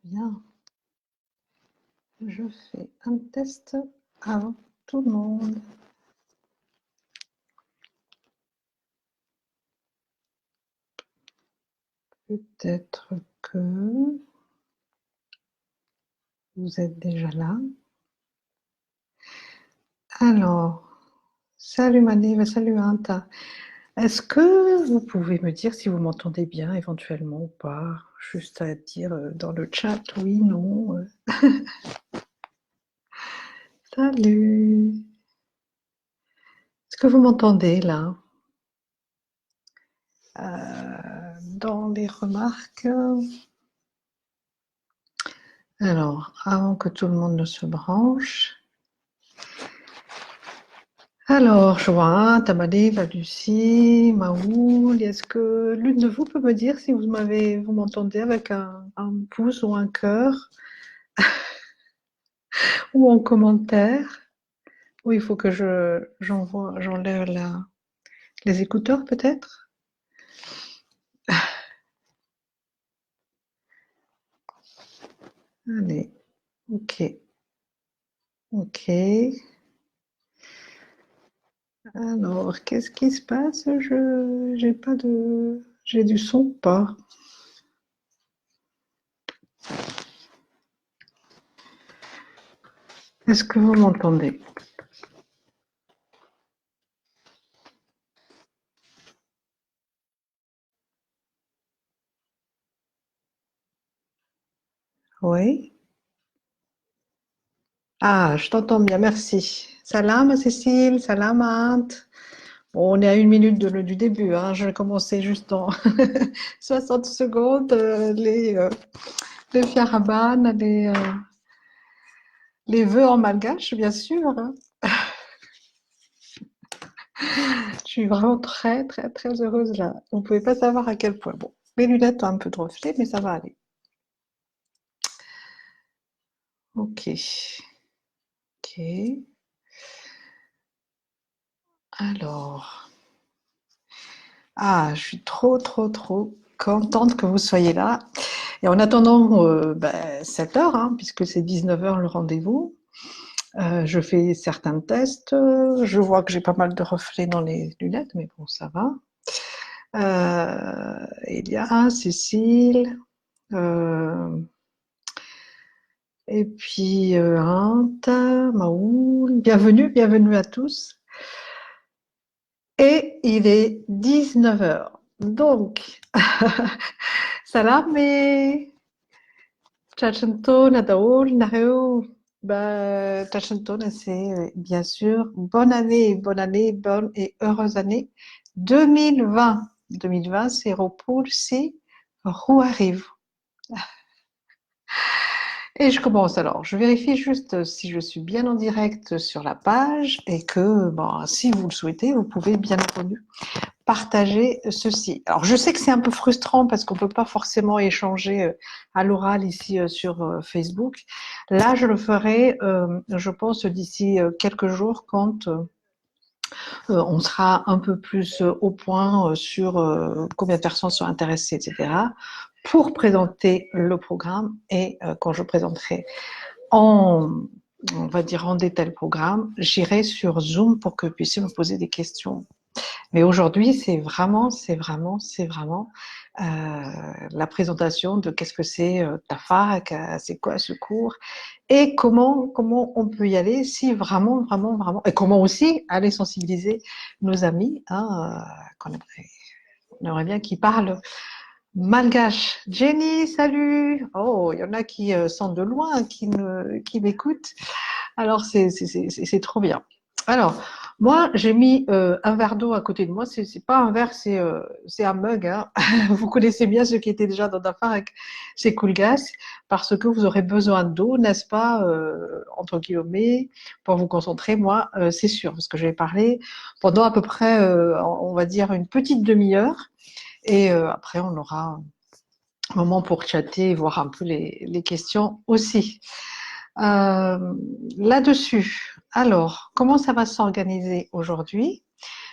Bien, je fais un test avant tout le monde. Peut-être que vous êtes déjà là. Alors, salut Maniva, salut Anta. Est-ce que vous pouvez me dire si vous m'entendez bien éventuellement ou pas? Juste à dire dans le chat, oui, non. Salut. Est-ce que vous m'entendez là? Dans les remarques. Alors, avant que tout le monde ne se branche. Alors, Joanne, Tamaliva, Lucie, Maoul, est-ce que l'une de vous peut me dire si vous m'entendez avec un pouce ou un cœur ou en commentaire? Ou il faut que j'enlève les écouteurs peut-être? Allez, ok, ok. Alors, qu'est-ce qui se passe? J'ai pas de, j'ai du son ou pas? Est-ce que vous m'entendez? Oui? Ah, je t'entends bien, merci. Salam Cécile, salam Ant. Bon, on est à 1 minute du début, hein. Je vais commencer juste dans 60 secondes. Les fiaraban, les vœux en malgache, bien sûr, hein. Je suis vraiment très, très, très heureuse là. Vous ne pouvez pas savoir à quel point. Bon, mes lunettes ont un peu de reflet, mais ça va aller. Ok. Ok. Alors. Ah, je suis trop, trop, trop contente que vous soyez là. Et en attendant 7 heures, hein, puisque c'est 19 heures le rendez-vous, je fais certains tests. Je vois que j'ai pas mal de reflets dans les lunettes, mais bon, ça va. Elia, Cécile, euh, et puis Anta, Maoul. Bienvenue, bienvenue à tous. Et il est 19 heures. Donc, salame, Tachenton, Nadaol, Nareo. Tachenton, c'est bien sûr bonne année, bonne et heureuse année 2020. 2020, c'est Ropoul, c'est Roux arrive. Et je commence alors. Je vérifie juste si je suis bien en direct sur la page et que, bon, si vous le souhaitez, vous pouvez bien entendu partager ceci. Alors, je sais que c'est un peu frustrant parce qu'on ne peut pas forcément échanger à l'oral ici sur Facebook. Là, je le ferai, je pense, d'ici quelques jours quand on sera un peu plus au point sur combien de personnes sont intéressées, etc., pour présenter le programme et quand je présenterai en, on va dire en détail le programme, j'irai sur Zoom pour que vous puissiez me poser des questions. Mais aujourd'hui, c'est vraiment la présentation de qu'est-ce que c'est ta fac, c'est quoi ce cours, et comment on peut y aller si vraiment, et comment aussi aller sensibiliser nos amis, hein, on aimerait bien qu'ils parlent malgache. Jenny, salut. Oh, il y en a qui sont de loin, qui m'écoutent. Alors, c'est trop bien. Alors, moi, j'ai mis un verre d'eau à côté de moi. C'est pas un verre, c'est un mug, hein. Vous connaissez bien ceux qui étaient déjà dans Dafar c'est Coolgas, parce que vous aurez besoin d'eau, n'est-ce pas, entre guillemets, pour vous concentrer. Moi, c'est sûr, parce que je vais parler pendant à peu près, on va dire, une petite demi-heure. Et après, on aura un moment pour chatter et voir un peu les questions aussi. Là-dessus, alors, comment ça va s'organiser aujourd'hui?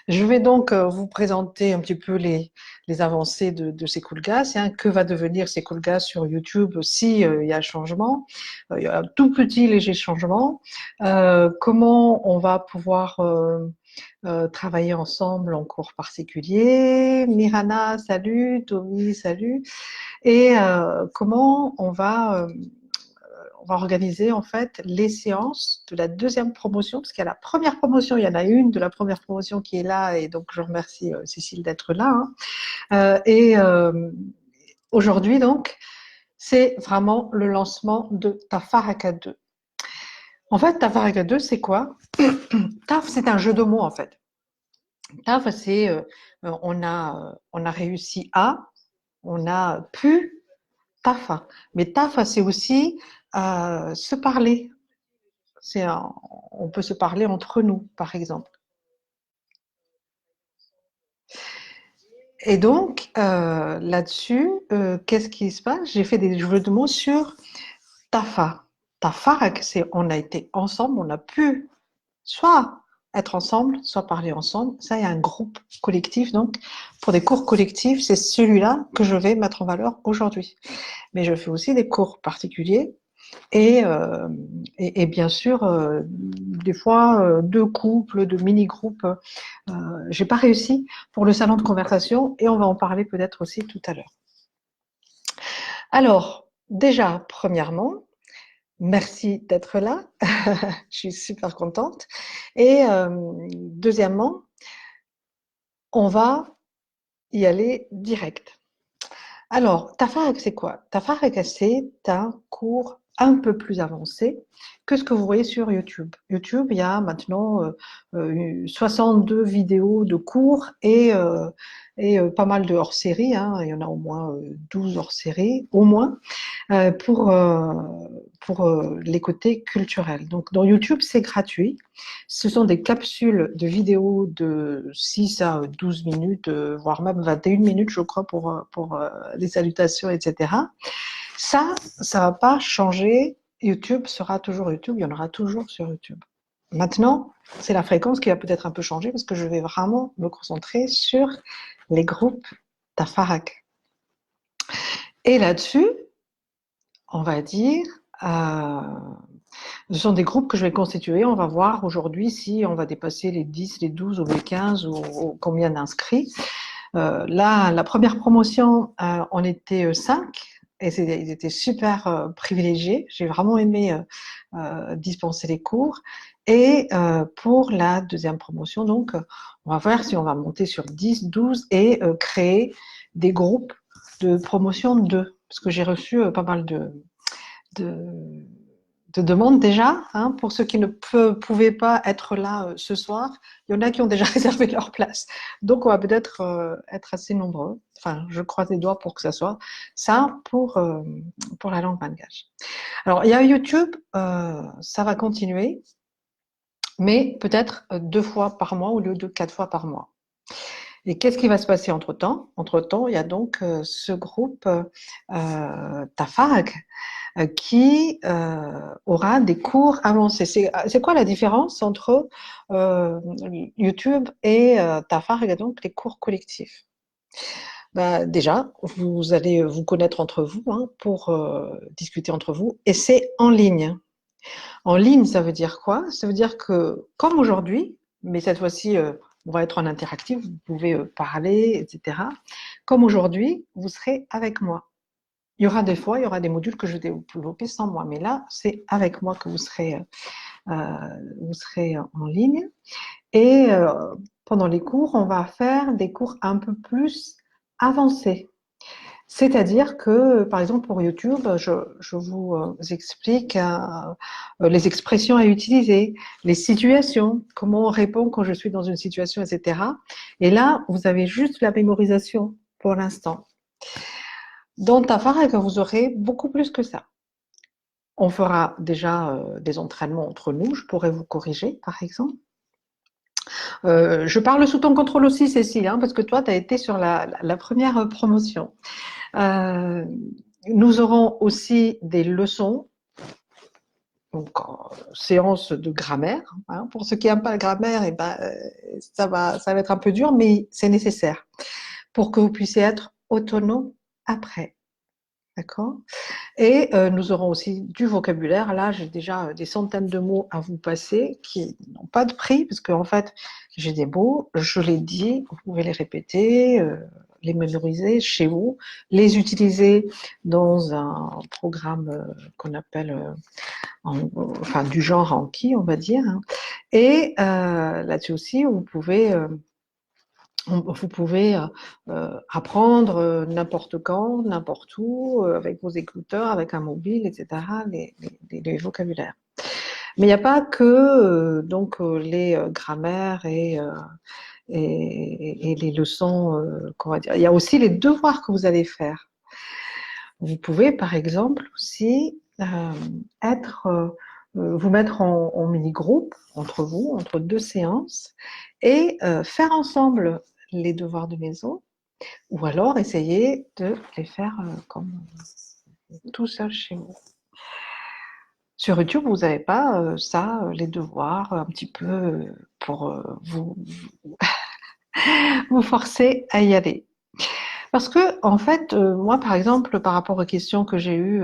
Je vais donc vous présenter un petit peu les avancées de ces Coolgas. Hein. Que va devenir ces Coolgas sur YouTube si il y a changement? Il y a un tout petit léger changement. Comment on va pouvoir travailler ensemble en cours particulier? Mirana, salut. Tommy, salut. Et comment on va organiser en fait les séances de la deuxième promotion, parce qu'il y a la première promotion, il y en a une de la première promotion qui est là, et donc je remercie Cécile d'être là. Hein. Aujourd'hui, donc, c'est vraiment le lancement de Tafaraka 2. En fait, Tafaraka 2, c'est quoi? Taf, c'est un jeu de mots, en fait. Taf, c'est on a réussi à, on a pu, Tafa. Mais Tafa, c'est aussi se parler. On peut se parler entre nous, par exemple. Et donc, là-dessus, qu'est-ce qui se passe? J'ai fait des jeux de mots sur Tafa. Tafa, c'est on a été ensemble, on a pu soit être ensemble, soit parler ensemble. Ça, il y a un groupe collectif. Donc, pour des cours collectifs, c'est celui-là que je vais mettre en valeur aujourd'hui. Mais je fais aussi des cours particuliers et, euh, et bien sûr, des fois, de couples, de mini-groupes. J'ai pas réussi pour le salon de conversation et on va en parler peut-être aussi tout à l'heure. Alors, déjà, premièrement, merci d'être là. Je suis super contente. Et deuxièmement, on va y aller direct. Alors, Tafarek, c'est quoi? Tafarek, c'est un cours un peu plus avancé que ce que vous voyez sur YouTube. YouTube, il y a maintenant 62 vidéos de cours et pas mal de hors-série. Hein. Il y en a au moins 12 hors-série, au moins. Pour les côtés culturels. Donc, dans YouTube, c'est gratuit. Ce sont des capsules de vidéos de 6 à 12 minutes, voire même 21 minutes, je crois, pour les salutations, etc. Ça ne va pas changer. YouTube sera toujours YouTube, il y en aura toujours sur YouTube. Maintenant, c'est la fréquence qui va peut-être un peu changer parce que je vais vraiment me concentrer sur les groupes Tafarak. Et là-dessus, on va dire, ce sont des groupes que je vais constituer. On va voir aujourd'hui si on va dépasser les 10, les 12 ou les 15 ou combien d'inscrits. Là, la première promotion, on était 5 et ils étaient super privilégiés. J'ai vraiment aimé dispenser les cours. Et pour la deuxième promotion, donc, on va voir si on va monter sur 10, 12 et créer des groupes de promotion de 2. Parce que j'ai reçu pas mal de, de demandes déjà. Hein, pour ceux qui ne pouvaient pas être là ce soir, il y en a qui ont déjà réservé leur place. Donc, on va peut-être être assez nombreux. Enfin, je croise les doigts pour que ça soit ça pour la langue malgache. Alors, il y a YouTube, ça va continuer, mais peut-être 2 fois par mois au lieu de 4 fois par mois. Et qu'est-ce qui va se passer entre-temps? Entre-temps, il y a donc ce groupe Tafag qui aura des cours avancés. C'est quoi la différence entre YouTube et Tafag et donc les cours collectifs? Bah, déjà, vous allez vous connaître entre vous hein, pour discuter entre vous et c'est en ligne. En ligne, ça veut dire quoi? Ça veut dire que, comme aujourd'hui, mais cette fois-ci, on va être en interactif, vous pouvez parler, etc. Comme aujourd'hui, vous serez avec moi. Il y aura des fois, il y aura des modules que je vais développer sans moi, mais là, c'est avec moi que vous serez en ligne. Et pendant les cours, on va faire des cours un peu plus avancés. C'est-à-dire que, par exemple, pour YouTube, je vous explique les expressions à utiliser, les situations, comment on répond quand je suis dans une situation, etc. Et là, vous avez juste la mémorisation pour l'instant. Dans Tafarek, vous aurez beaucoup plus que ça. On fera déjà des entraînements entre nous, je pourrais vous corriger, par exemple. Je parle sous ton contrôle aussi, Cécile, hein, parce que toi, tu as été sur la première promotion. Nous aurons aussi des leçons donc, séance de grammaire. Hein. Pour ceux qui n'aiment pas la grammaire, eh ben, ça va être un peu dur, mais c'est nécessaire pour que vous puissiez être autonome après. D'accord? Et nous aurons aussi du vocabulaire. Là, j'ai déjà des centaines de mots à vous passer qui n'ont pas de prix, parce qu'en fait, j'ai des mots, je les dis, vous pouvez les répéter, les mémoriser chez vous, les utiliser dans un programme qu'on appelle, enfin, du genre Anki, on va dire. Hein. Et là-dessus aussi, vous pouvez apprendre n'importe quand, n'importe où, avec vos écouteurs, avec un mobile, etc., les vocabulaires. Mais il n'y a pas que les grammaires et les leçons qu'on va dire. Il y a aussi les devoirs que vous allez faire. Vous pouvez, par exemple, aussi vous mettre en mini-groupe entre vous, entre deux séances, et faire ensemble les devoirs de maison, ou alors essayer de les faire comme tout seul chez vous. Sur YouTube, vous n'avez pas les devoirs, un petit peu pour vous forcer à y aller. Parce que, en fait, moi, par exemple, par rapport aux questions que j'ai eues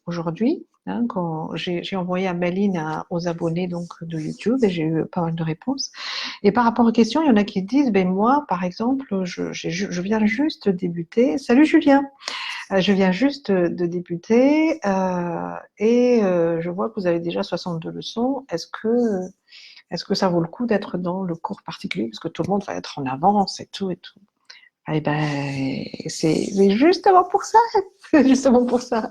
aujourd'hui, hein, quand j'ai envoyé un mail aux abonnés donc de YouTube et j'ai eu pas mal de réponses. Et par rapport aux questions, il y en a qui disent, ben moi, par exemple, je viens juste de débuter. Salut Julien, je viens juste de débuter et je vois que vous avez déjà 62 leçons. Est-ce que ça vaut le coup d'être dans le cours particulier parce que tout le monde va être en avance et tout et tout. Eh ben, c'est justement pour ça, justement pour ça,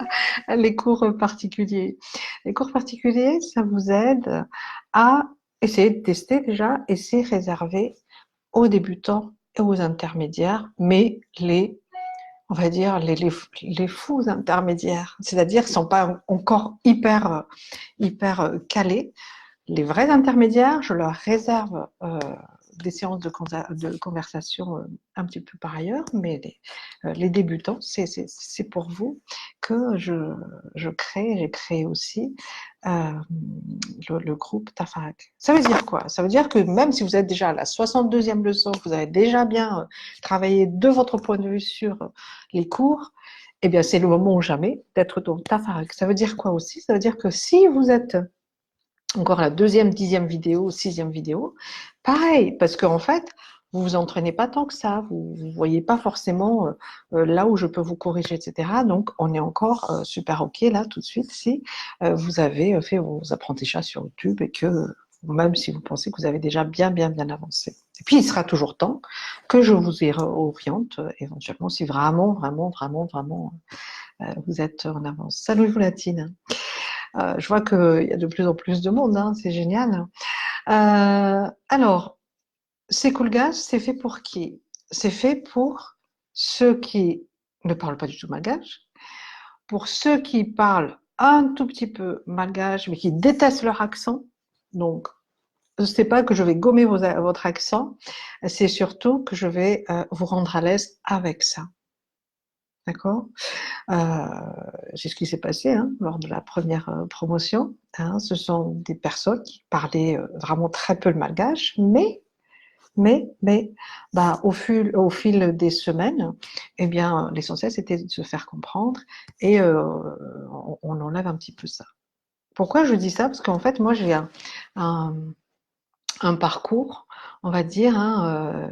les cours particuliers. Les cours particuliers, ça vous aide à essayer de tester déjà, et c'est réservé aux débutants et aux intermédiaires, mais on va dire, les fous intermédiaires, c'est-à-dire qu'ils ne sont pas encore hyper calés. Les vrais intermédiaires, je leur réserve des séances de conversation un petit peu par ailleurs, mais les débutants, c'est pour vous que j'ai créé aussi le groupe Tafarak. Ça veut dire quoi? Ça veut dire que même si vous êtes déjà à la 62e leçon, que vous avez déjà bien travaillé de votre point de vue sur les cours, eh bien c'est le moment ou jamais d'être dans Tafarak. Ça veut dire quoi aussi? Ça veut dire que si vous êtes encore la deuxième, 10e vidéo, 6e vidéo. Pareil, parce qu'en fait, vous vous entraînez pas tant que ça, vous voyez pas forcément là où je peux vous corriger, etc. Donc, on est encore super OK là tout de suite si vous avez fait vos apprentissages sur YouTube et que même si vous pensez que vous avez déjà bien avancé. Et puis, il sera toujours temps que je vous oriente éventuellement si vraiment vous êtes en avance. Salut vous Latine. Je vois qu'il y a de plus en plus de monde, hein, c'est génial. Alors, c'est cool gaz, c'est fait pour qui? C'est fait pour ceux qui ne parlent pas du tout malgache, pour ceux qui parlent un tout petit peu malgache, mais qui détestent leur accent. Donc, c'est pas que je vais gommer votre accent, c'est surtout que je vais vous rendre à l'aise avec ça. D'accord? C'est ce qui s'est passé hein, lors de la première promotion. Hein. Ce sont des personnes qui parlaient vraiment très peu le malgache, mais bah, au fil des semaines, eh bien, l'essentiel c'était de se faire comprendre et on enlève un petit peu ça. Pourquoi je dis ça? Parce qu'en fait, moi j'ai un, un parcours, on va dire, hein,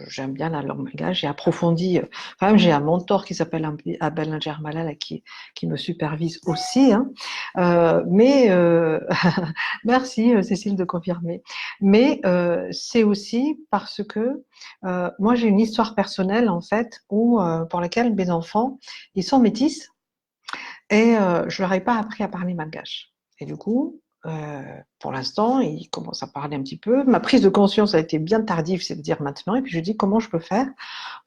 j'aime bien la langue malgache, j'ai approfondi, quand même j'ai un mentor qui s'appelle Abel Malala qui me supervise aussi, hein, mais merci Cécile de confirmer, mais c'est aussi parce que moi j'ai une histoire personnelle en fait, pour laquelle mes enfants, ils sont métis, et je leur ai pas appris à parler malgache. Et du coup, pour l'instant, ils commencent à parler un petit peu. Ma prise de conscience a été bien tardive, c'est de dire maintenant. Et puis je dis comment je peux faire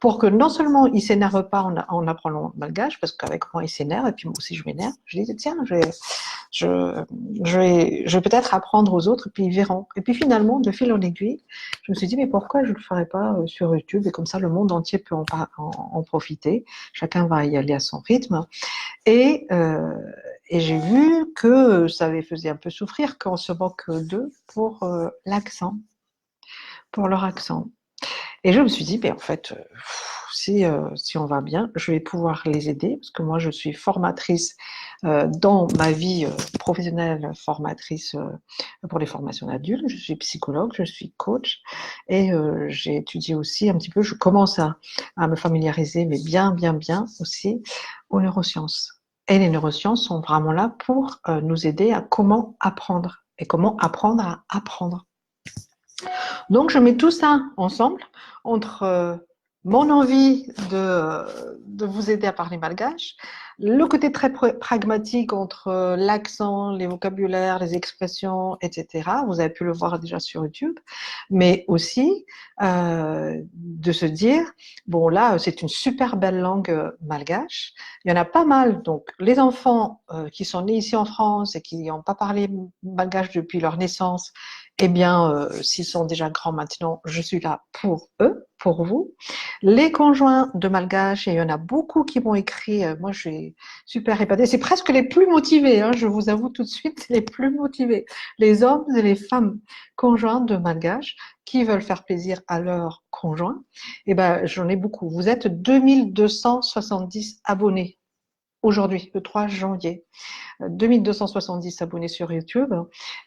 pour que non seulement ils s'énervent pas en apprenant le malgache, parce qu'avec moi ils s'énervent et puis moi aussi je m'énerve. Je dis tiens, je vais peut-être apprendre aux autres et puis ils verront. Et puis finalement, de fil en aiguille, je me suis dit mais pourquoi je le ferais pas sur YouTube et comme ça le monde entier peut en profiter. Chacun va y aller à son rythme. Et Et j'ai vu que ça les faisait un peu souffrir qu'on se moque d'eux pour l'accent, pour leur accent. Et je me suis dit, ben en fait, si on va bien, je vais pouvoir les aider, parce que moi je suis formatrice dans ma vie professionnelle, formatrice pour les formations d'adultes, je suis psychologue, je suis coach, et j'ai étudié aussi un petit peu, je commence à me familiariser, mais bien aussi, aux neurosciences. Et les neurosciences sont vraiment là pour nous aider à comment apprendre, et comment apprendre à apprendre. Donc, je mets tout ça ensemble, entre mon envie de vous aider à parler malgache, le côté très pragmatique entre l'accent, les vocabulaires, les expressions, etc. Vous avez pu le voir déjà sur YouTube, mais aussi de se dire, bon là, c'est une super belle langue malgache. Il y en a pas mal, donc les enfants qui sont nés ici en France et qui n'ont pas parlé malgache depuis leur naissance, eh bien, s'ils sont déjà grands maintenant, je suis là pour eux, pour vous. Les conjoints de malgache, et il y en a beaucoup qui m'ont écrit, moi je suis super épatée, c'est presque les plus motivés, hein, je vous avoue tout de suite, les plus motivés, les hommes et les femmes conjoints de malgache qui veulent faire plaisir à leurs conjoints. Eh ben, j'en ai beaucoup. Vous êtes 2270 abonnés aujourd'hui, le 3 janvier. 2270 abonnés sur YouTube,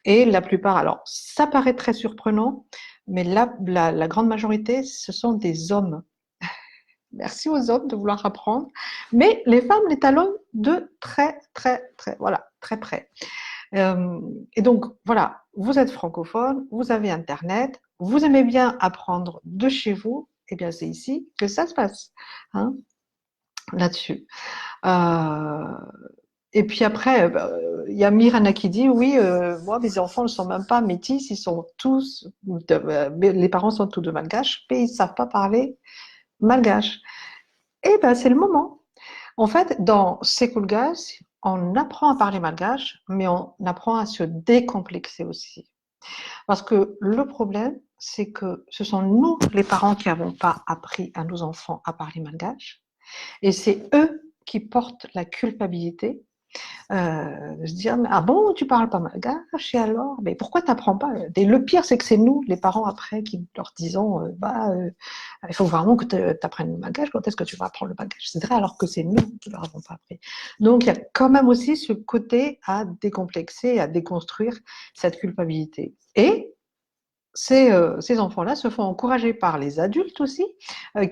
et la plupart, alors ça paraît très surprenant, mais la grande majorité, ce sont des hommes. Merci aux hommes de vouloir apprendre, mais les femmes les talonnent de très, voilà, très près. Et donc, voilà, vous êtes francophone, vous avez Internet, vous aimez bien apprendre de chez vous, et bien c'est ici que ça se passe, hein, là-dessus. Euh, Et puis après, il y a Mirana qui dit, oui, moi, mes enfants ne sont même pas métis, ils sont tous, les parents sont tous de malgache, mais ils ne savent pas parler malgache. Eh ben, c'est le moment. En fait, dans Sekulgas, on apprend à parler malgache, mais on apprend à se décomplexer aussi. Parce que le problème, c'est que ce sont nous, les parents, qui n'avons pas appris à nos enfants à parler malgache, et c'est eux qui portent la culpabilité de se dire, ah bon, tu parles pas malgache, et alors, mais pourquoi tu n'apprends pas? Et le pire, c'est que c'est nous, les parents, après, qui leur disons, il faut vraiment que tu apprennes le malgache, quand est-ce que tu vas apprendre le malgache, etc., alors que c'est nous qui leur avons pas appris. Donc, il y a quand même aussi ce côté à décomplexer, à déconstruire cette culpabilité. Et ces enfants-là se font encourager par les adultes aussi,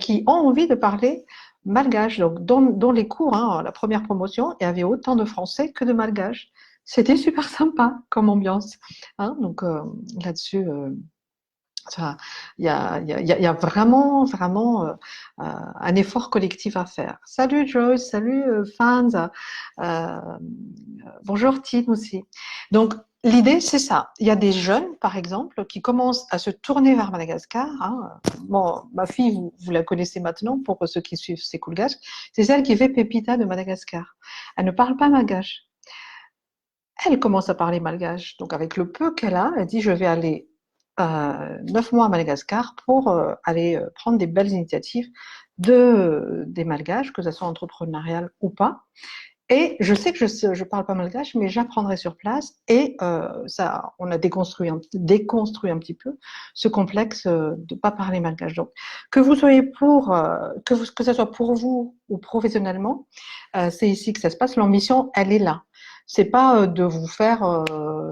qui ont envie de parler malgache. Donc, dans les cours, hein, la première promotion, il y avait autant de français que de malgache. C'était super sympa comme ambiance. Hein, donc là-dessus, il y a vraiment un effort collectif à faire. Salut Joyce, salut fans, bonjour Tim aussi. Donc l'idée c'est ça. Il y a des jeunes par exemple qui commencent à se tourner vers Madagascar. Hein. Bon, ma fille, vous la connaissez maintenant pour ceux qui suivent C'est Cool Gash, c'est celle qui fait Pépita de Madagascar. Elle ne parle pas malgache. Elle commence à parler malgache. Donc avec le peu qu'elle a, elle dit je vais aller 9 mois à Madagascar pour aller prendre des belles initiatives des malgaches, que ce soit entrepreneurial ou pas. Et je sais que je parle pas malgache, mais j'apprendrai sur place. Et ça, on a déconstruit un petit peu ce complexe de pas parler malgache. Donc, que vous soyez que ça soit pour vous ou professionnellement, c'est ici que ça se passe. L'ambition, elle est là. C'est pas de vous faire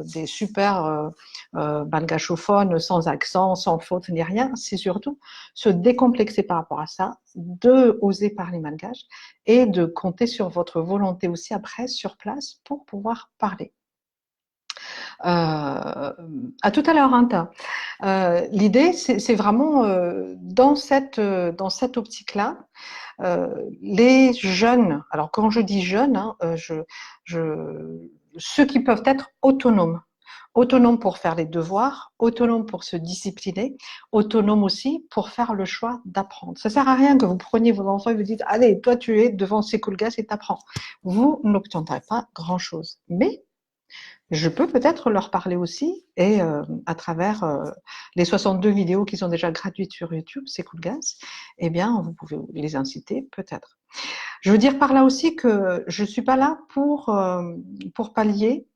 des super malgachophones sans accent, sans faute ni rien. C'est surtout se décomplexer par rapport à ça, de oser parler malgache et de compter sur votre volonté aussi après sur place pour pouvoir parler. À tout à l'heure, Anta. L'idée, c'est vraiment dans cette optique-là, les jeunes. Alors quand je dis jeunes, hein, ceux qui peuvent être autonomes. Autonome pour faire les devoirs, autonome pour se discipliner, autonome aussi pour faire le choix d'apprendre. Ça sert à rien que vous preniez vos enfants et vous dites, allez, toi tu es devant ces Coolgas et t'apprends. Vous n'obtiendrez pas grand-chose. Mais je peux peut-être leur parler aussi, et à travers les 62 vidéos qui sont déjà gratuites sur YouTube, c'est Coolgas, eh bien, vous pouvez les inciter peut-être. Je veux dire par là aussi que je suis pas là pour pallier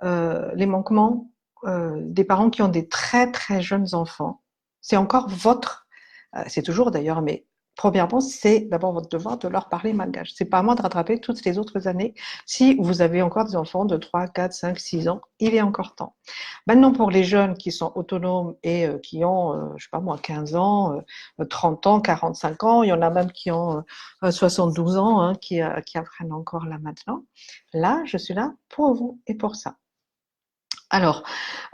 les manquements des parents qui ont des très très jeunes enfants. C'est encore votre, c'est toujours d'ailleurs, mais premièrement, c'est d'abord votre devoir de leur parler malgache. C'est pas à moi de rattraper toutes les autres années. Si vous avez encore des enfants de 3, 4, 5, 6 ans, il est encore temps. Maintenant, pour les jeunes qui sont autonomes et qui ont, je sais pas moi, 15 ans, 30 ans, 45 ans, il y en a même qui ont 72 ans, hein, qui apprennent encore là maintenant. Là, je suis là pour vous et pour ça. Alors,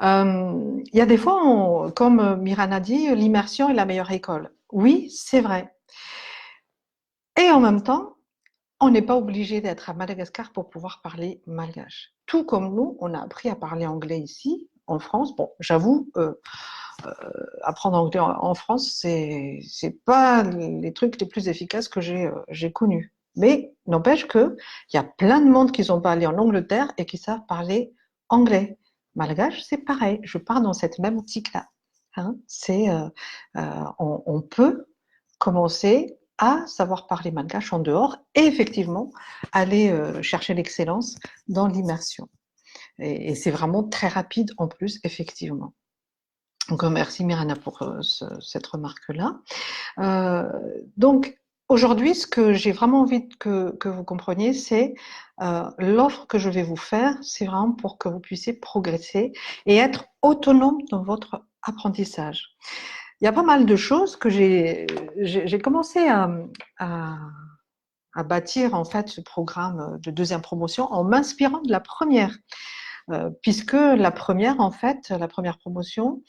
il y a des fois, comme Miran a dit, l'immersion est la meilleure école. Oui, c'est vrai. Et en même temps, on n'est pas obligé d'être à Madagascar pour pouvoir parler malgache. Tout comme nous, on a appris à parler anglais ici, en France. Bon, j'avoue, apprendre anglais en France, c'est pas les trucs les plus efficaces que j'ai connus. Mais n'empêche que il y a plein de monde qui sont pas allés en Angleterre et qui savent parler anglais. Malgache, c'est pareil. Je pars dans cette même optique-là. Hein, on peut commencer à savoir parler malgache en dehors et effectivement aller chercher l'excellence dans l'immersion. Et c'est vraiment très rapide en plus, effectivement. Donc, merci Mirana pour cette remarque-là. Euh, donc, aujourd'hui, ce que j'ai vraiment envie que vous compreniez, c'est l'offre que je vais vous faire, c'est vraiment pour que vous puissiez progresser et être autonome dans votre apprentissage. Il y a pas mal de choses que j'ai commencé à, à bâtir en fait ce programme de deuxième promotion en m'inspirant de la première, puisque la première en fait, la première promotion,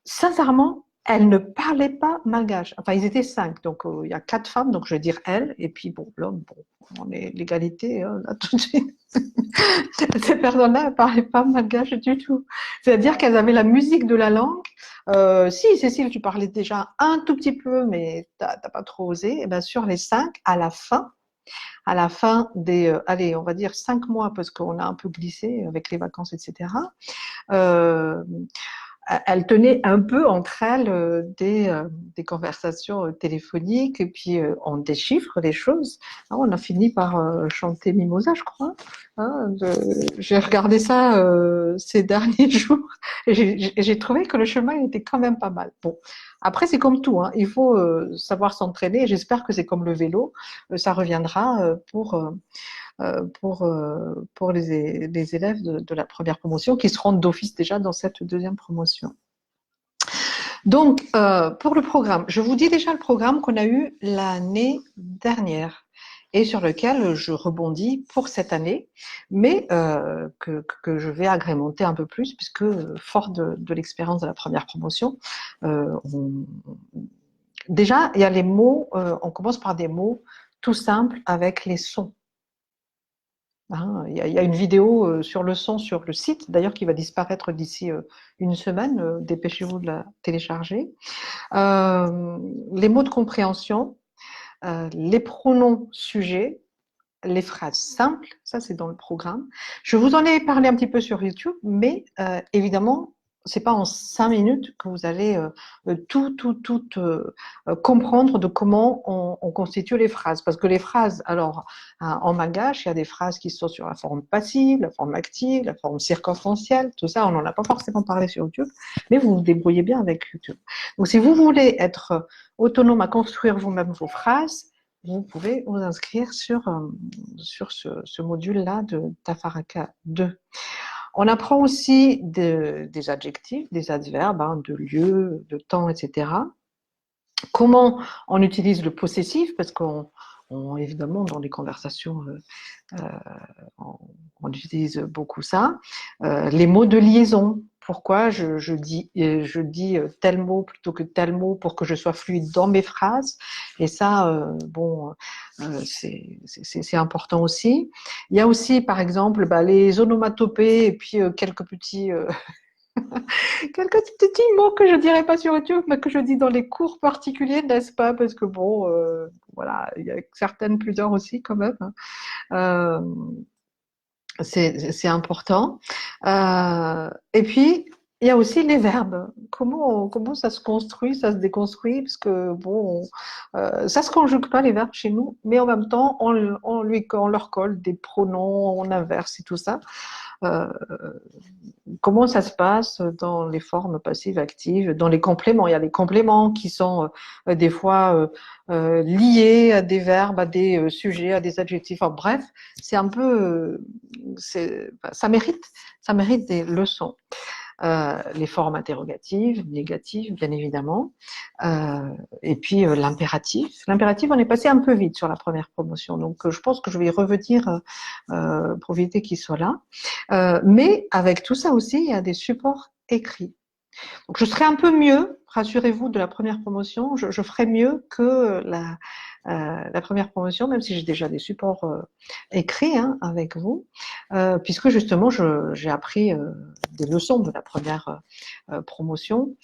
sincèrement, elles ne parlaient pas malgache. Enfin, ils étaient 5, donc il y a 4 femmes, donc je vais dire elles, et puis bon, l'homme, bon, on est l'égalité, hein, là tout de suite. Ces personnes-là ne parlaient pas malgache du tout. C'est-à-dire qu'elles avaient la musique de la langue. Si, Cécile, tu parlais déjà un tout petit peu, mais tu n'as pas trop osé. Et bien sur les 5, à la fin des, allez, on va dire 5 mois, parce qu'on a un peu glissé avec les vacances, etc., euh, elles tenaient un peu entre elles des conversations téléphoniques et puis on déchiffre les choses. Hein, on a fini par chanter Mimosa, je crois. Hein, j'ai regardé ça ces derniers jours et j'ai trouvé que le chemin était quand même pas mal. Bon, après c'est comme tout, hein, il faut savoir s'entraîner et j'espère que c'est comme le vélo, ça reviendra pour les élèves de la première promotion qui seront d'office déjà dans cette deuxième promotion. Donc, pour le programme, je vous dis déjà le programme qu'on a eu l'année dernière et sur lequel je rebondis pour cette année, mais que je vais agrémenter un peu plus puisque, fort de l'expérience de la première promotion, on, déjà, il y a les mots, on commence par des mots tout simples avec les sons. Hein, il y a une vidéo sur le son sur le site, d'ailleurs, qui va disparaître d'ici une semaine. Dépêchez-vous de la télécharger. Euh, les mots de compréhension, les pronoms sujets, les phrases simples, ça c'est dans le programme. Je vous en ai parlé un petit peu sur YouTube, mais évidemment, c'est pas en 5 minutes que vous allez comprendre de comment on constitue les phrases. Parce que les phrases, alors, en malgache, il y a des phrases qui sont sur la forme passive, la forme active, la forme circonstancielle, tout ça, on n'en a pas forcément parlé sur YouTube, mais vous vous débrouillez bien avec YouTube. Donc, si vous voulez être autonome à construire vous-même vos phrases, vous pouvez vous inscrire sur ce module-là de Tafaraka 2. On apprend aussi des adjectifs, des adverbes, hein, de lieu, de temps, etc. Comment on utilise le possessif, parce évidemment, dans les conversations, on utilise beaucoup ça. Les mots de liaison. Pourquoi je dis tel mot plutôt que tel mot pour que je sois fluide dans mes phrases. Et ça, c'est important aussi. Il y a aussi, par exemple, les onomatopées et puis quelques petits mots que je dirais pas sur YouTube, mais que je dis dans les cours particuliers, n'est-ce pas? Parce que bon, voilà, il y a certaines pudeurs aussi quand même. Hein. C'est important. Et puis, il il y a aussi les verbes. Comment ça se construit, ça se déconstruit, parce que bon, ça se conjugue pas les verbes chez nous, mais en même temps, on leur colle des pronoms, on inverse et tout ça. Euh, Comment ça se passe dans les formes passives, actives, dans les compléments? Il y a les compléments qui sont des fois liés à des verbes, à des sujets, à des adjectifs. Enfin, bref, c'est un peu, ça mérite des leçons. Les formes interrogatives, négatives, bien évidemment, et puis l'impératif. L'impératif, on est passé un peu vite sur la première promotion, donc je pense que je vais y revenir pour éviter qu'il soit là. Mais avec tout ça aussi, il y a des supports écrits. Donc je serai un peu mieux, rassurez-vous, de la première promotion, je ferai mieux que la première promotion, même si j'ai déjà des supports écrits hein, avec vous, puisque justement j'ai appris des leçons de la première promotion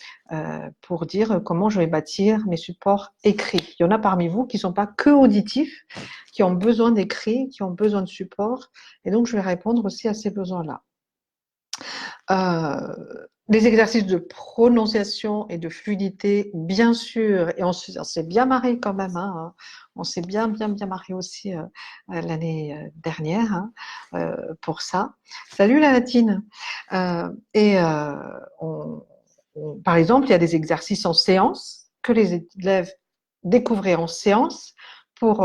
pour dire comment je vais bâtir mes supports écrits. Il y en a parmi vous qui ne sont pas que auditifs, qui ont besoin d'écrits, qui ont besoin de support, et donc je vais répondre aussi à ces besoins-là. Les exercices de prononciation et de fluidité, bien sûr, et on s'est bien marré quand même, hein, on s'est bien marré aussi l'année dernière hein, pour ça. Salut la latine. Et par exemple, il y a des exercices en séance que les élèves découvraient en séance pour,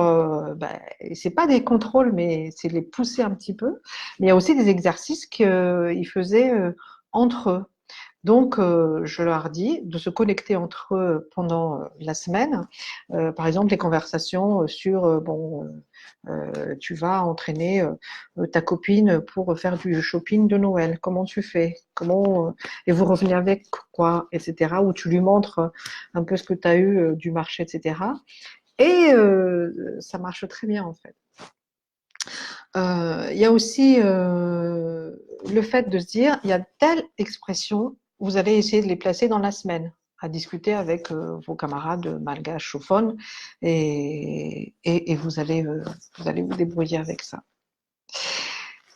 c'est pas des contrôles, mais c'est les pousser un petit peu. Mais il y a aussi des exercices qu'ils faisaient entre eux. Donc, je leur dis de se connecter entre eux pendant la semaine. Par exemple, les conversations sur, tu vas entraîner ta copine pour faire du shopping de Noël. Comment tu fais? Et vous revenez avec quoi, etc. Ou tu lui montres un peu ce que tu as eu du marché, etc. Et ça marche très bien en fait. Il y a aussi le fait de se dire, il y a telle expression, vous allez essayer de les placer dans la semaine, à discuter avec vos camarades malgaches chauphone, et vous allez vous débrouiller avec ça.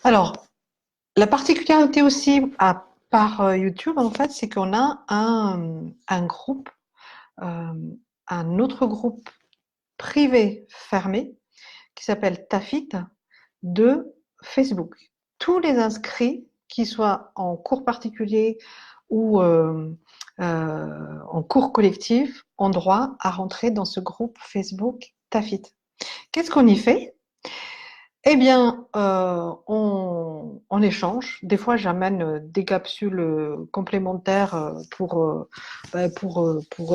Alors, la particularité aussi par YouTube, en fait, c'est qu'on a un groupe, euh, un autre groupe privé fermé qui s'appelle Tafit de Facebook. Tous les inscrits, qu'ils soient en cours particulier ou en cours collectif, ont droit à rentrer dans ce groupe Facebook Tafit. Qu'est-ce qu'on y fait? Eh bien, on échange. Des fois, j'amène des capsules complémentaires pour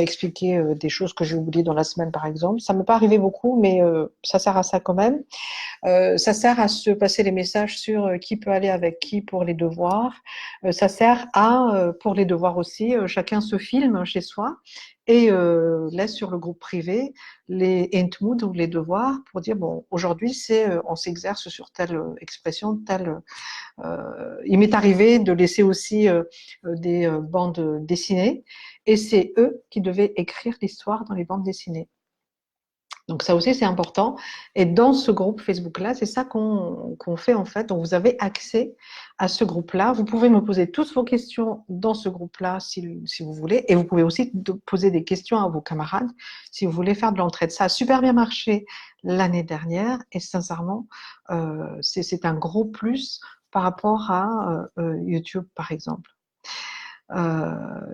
expliquer des choses que j'ai oubliées dans la semaine, par exemple. Ça ne m'est pas arrivé beaucoup, mais ça sert à ça quand même. Ça sert à se passer les messages sur qui peut aller avec qui pour les devoirs. Ça sert pour les devoirs aussi, chacun se filme chez soi et laisse sur le groupe privé les entmood ou les devoirs pour dire bon aujourd'hui on s'exerce sur telle expression, telle. Il m'est arrivé de laisser aussi des bandes dessinées et c'est eux qui devaient écrire l'histoire dans les bandes dessinées. Donc ça aussi c'est important. Et dans ce groupe Facebook-là, c'est ça qu'on fait en fait. Donc vous avez accès à ce groupe-là. Vous pouvez me poser toutes vos questions dans ce groupe-là si vous voulez. Et vous pouvez aussi poser des questions à vos camarades si vous voulez faire de l'entraide. Ça a super bien marché l'année dernière et sincèrement, c'est un gros plus par rapport à YouTube par exemple.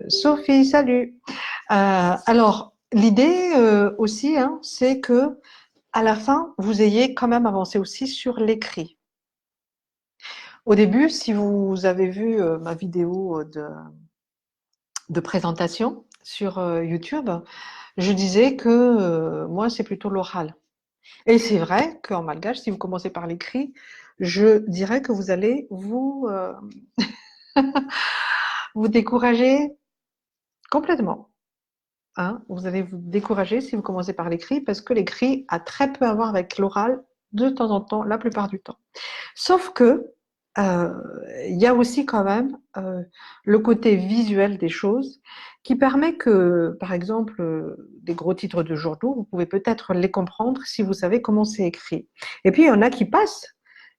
Sophie, salut. Alors, l'idée aussi, hein, c'est que à la fin, vous ayez quand même avancé aussi sur l'écrit. Au début, si vous avez vu ma vidéo de présentation sur YouTube, je disais que moi, c'est plutôt l'oral. Et c'est vrai qu'en malgache, si vous commencez par l'écrit, je dirais que vous allez vous décourager complètement. Hein, vous allez vous décourager si vous commencez par l'écrit parce que l'écrit a très peu à voir avec l'oral de temps en temps, la plupart du temps. Sauf que il y a aussi quand même le côté visuel des choses qui permet que, par exemple, des gros titres de journaux, vous pouvez peut-être les comprendre si vous savez comment c'est écrit. Et puis il y en a qui passent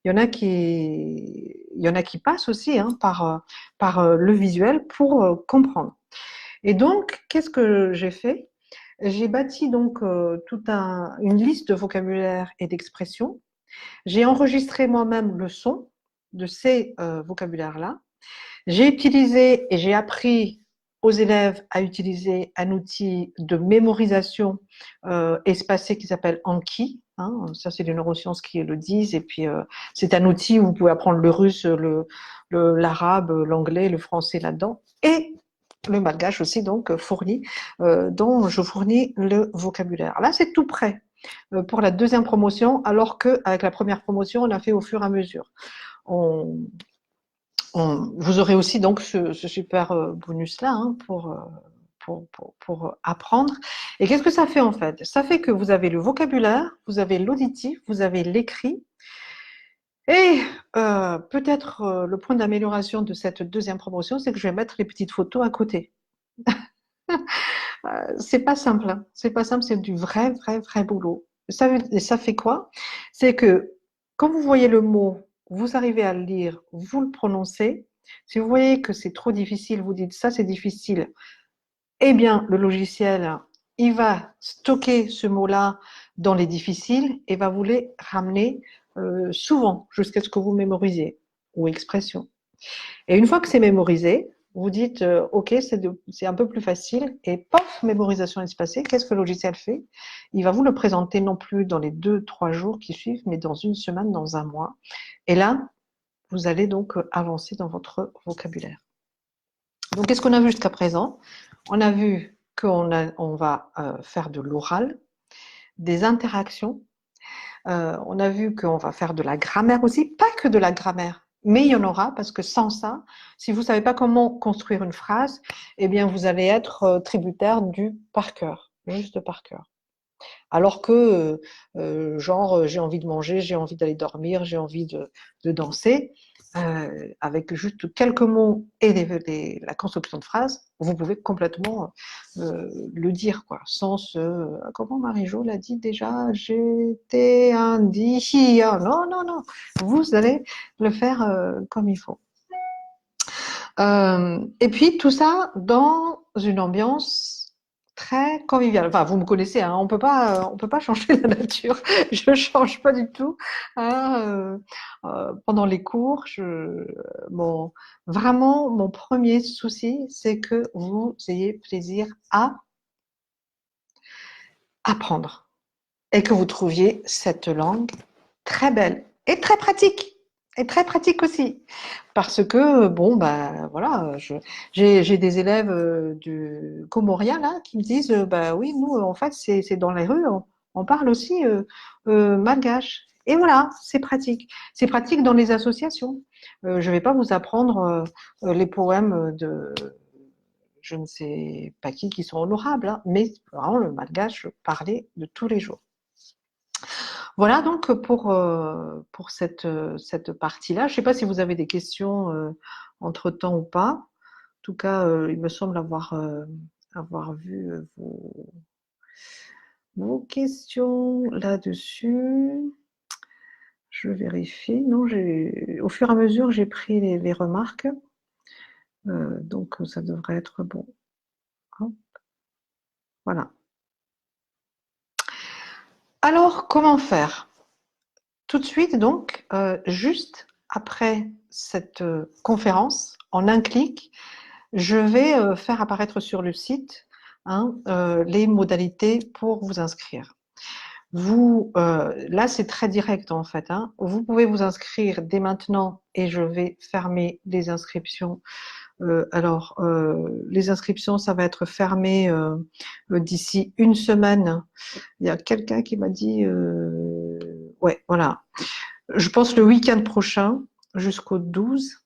Il y en a qui passent aussi hein, par le visuel pour comprendre. Et donc, qu'est-ce que j'ai fait? J'ai bâti donc une liste de vocabulaire et d'expressions. J'ai enregistré moi-même le son de ces vocabulaires-là. J'ai utilisé et j'ai appris aux élèves à utiliser un outil de mémorisation espacée qui s'appelle Anki. Hein, ça, c'est les neurosciences qui le disent. Et puis, c'est un outil où vous pouvez apprendre le russe, l'arabe, l'anglais, le français là-dedans. Et le malgache aussi, donc, fourni, dont je fournis le vocabulaire. Là, c'est tout prêt pour la deuxième promotion, alors qu'avec la première promotion, on a fait au fur et à mesure. On, vous aurez aussi donc ce super bonus-là hein, pour apprendre. Et qu'est-ce que ça fait en fait? Ça fait que vous avez le vocabulaire, vous avez l'auditif, vous avez l'écrit. Et peut-être le point d'amélioration de cette deuxième promotion, c'est que je vais mettre les petites photos à côté. C'est pas simple, hein. C'est pas simple, c'est du vrai boulot. Ça fait quoi? C'est que quand vous voyez le mot, vous arrivez à le lire, vous le prononcez. Si vous voyez que c'est trop difficile, vous dites ça c'est difficile. Eh bien, le logiciel, il va stocker ce mot-là dans les difficiles et va vous les ramener souvent jusqu'à ce que vous mémorisez ou expression. Et une fois que c'est mémorisé, vous dites OK, c'est un peu plus facile et pof, mémorisation espacée. Qu'est-ce que le logiciel fait? Il va vous le présenter non plus dans les 2-3 jours qui suivent, mais dans une semaine, dans un mois. Et là, vous allez donc avancer dans votre vocabulaire. Donc, qu'est-ce qu'on a vu jusqu'à présent? On a vu on va faire de l'oral, des interactions. On a vu qu'on va faire de la grammaire aussi, pas que de la grammaire, mais il y en aura parce que sans ça, si vous ne savez pas comment construire une phrase, eh bien vous allez être tributaire du par cœur, juste par cœur. Alors que, genre, j'ai envie de manger, j'ai envie d'aller dormir, j'ai envie de danser, avec juste quelques mots et la construction de phrase, vous pouvez complètement le dire, quoi, sans comment Marie-Jo l'a dit déjà, j'étais un dia. Non, non, non, vous allez le faire comme il faut. Et puis tout ça dans une ambiance très conviviale. Enfin, vous me connaissez, hein, on peut pas changer la nature. Je change pas du tout. Hein, pendant les cours, vraiment mon premier souci, c'est que vous ayez plaisir à apprendre et que vous trouviez cette langue très belle et très pratique. Et très pratique aussi. Parce que, bon, bah, voilà, j'ai des élèves du Comoria, là, qui me disent, bah oui, nous, en fait, c'est dans les rues, on parle aussi malgache. Et voilà, c'est pratique. C'est pratique dans les associations. Je vais pas vous apprendre les poèmes de je ne sais pas qui sont honorables, hein, mais vraiment le malgache parlé de tous les jours. Voilà donc pour cette partie-là. Je ne sais pas si vous avez des questions entre-temps ou pas. En tout cas, il me semble avoir vu vos questions là-dessus. Je vérifie. Non, au fur et à mesure, j'ai pris les remarques. Donc, ça devrait être bon. Hop. Voilà. Alors, comment faire? Tout de suite, donc, juste après cette conférence, en un clic, je vais faire apparaître sur le site hein, les modalités pour vous inscrire. Là, c'est très direct en fait. Hein. Vous pouvez vous inscrire dès maintenant et je vais fermer les inscriptions. Les inscriptions, ça va être fermé d'ici une semaine. Il y a quelqu'un qui m'a dit, ouais, voilà. Je pense le week-end prochain jusqu'au 12,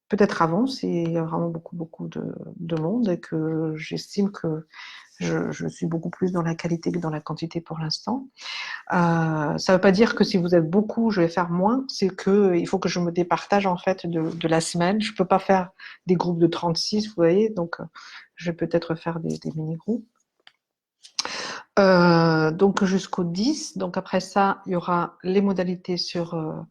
peut-être avant, s'il y a vraiment beaucoup de monde et que j'estime que je suis beaucoup plus dans la qualité que dans la quantité pour l'instant. Ça ne veut pas dire que si vous êtes beaucoup, je vais faire moins. C'est que il faut que je me départage en fait de la semaine. Je peux pas faire des groupes de 36, vous voyez. Donc, je vais peut-être faire des mini-groupes. Donc jusqu'au 10. Donc après ça, il y aura les modalités sur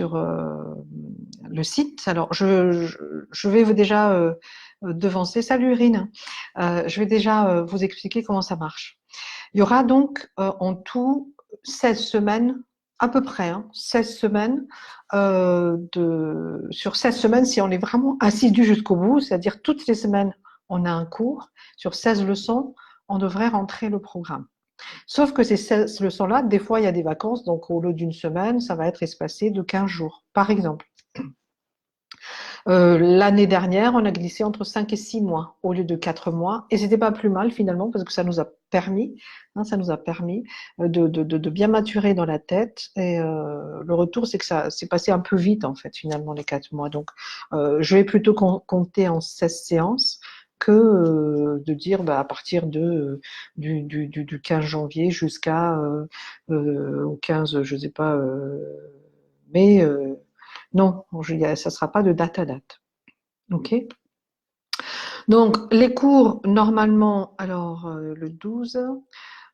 le site. Alors je vais vous déjà devancer. Salut Irine. Je vais déjà vous expliquer comment ça marche. Il y aura donc en tout 16 semaines, à peu près, 16 semaines, sur 16 semaines, si on est vraiment assidu jusqu'au bout, c'est-à-dire toutes les semaines, on a un cours, sur 16 leçons, on devrait rentrer le programme. Sauf que ces 16 leçons-là, des fois, il y a des vacances, donc au lieu d'une semaine, ça va être espacé de 15 jours, par exemple. L'année dernière, on a glissé entre 5 et 6 mois au lieu de 4 mois. Et c'était pas plus mal finalement parce que ça nous a permis, de bien maturer dans la tête. Et le retour, c'est que ça s'est passé un peu vite en fait finalement les 4 mois. Donc, je vais plutôt compter en 16 séances que de dire à partir du 15 janvier jusqu'à au 15, je sais pas, mai. Non, ça ne sera pas de date à date. OK. Donc, les cours, normalement, alors le 12,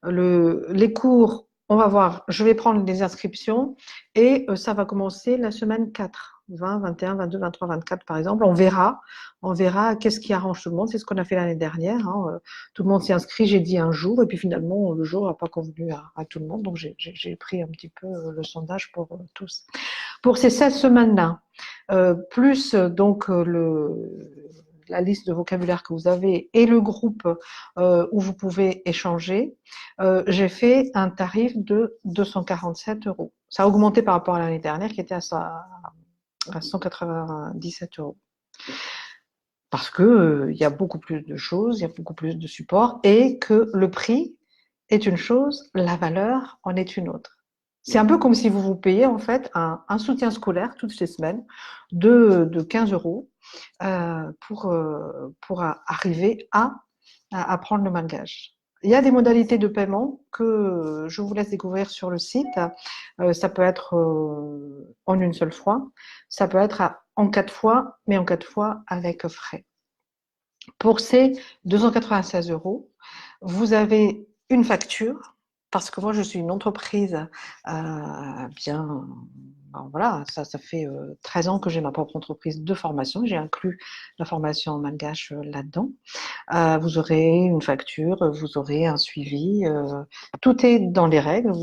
les cours, on va voir, je vais prendre les inscriptions et ça va commencer la semaine 4, 20, 21, 22, 23, 24 par exemple. On verra qu'est-ce qui arrange tout le monde. C'est ce qu'on a fait l'année dernière. Tout le monde s'est inscrit, j'ai dit un jour et puis finalement, le jour n'a pas convenu à tout le monde. Donc, j'ai pris un petit peu le sondage pour tous. Pour ces 16 semaines-là, plus donc la liste de vocabulaire que vous avez et le groupe où vous pouvez échanger, j'ai fait un tarif de 247 euros. Ça a augmenté par rapport à l'année dernière qui était à 197 euros. Parce que il y a beaucoup plus de choses, il y a beaucoup plus de support et que le prix est une chose, la valeur en est une autre. C'est un peu comme si vous vous payez en fait un soutien scolaire toutes les semaines de 15 euros pour arriver à apprendre le malgache. Il y a des modalités de paiement que je vous laisse découvrir sur le site. Ça peut être en une seule fois, ça peut être en 4 fois, mais en 4 fois avec frais. Pour ces 296 euros, vous avez une facture, parce que moi je suis une entreprise bien, voilà, ça fait 13 ans que j'ai ma propre entreprise de formation, j'ai inclus la formation en malgache là-dedans. Vous aurez une facture, vous aurez un suivi, tout est dans les règles,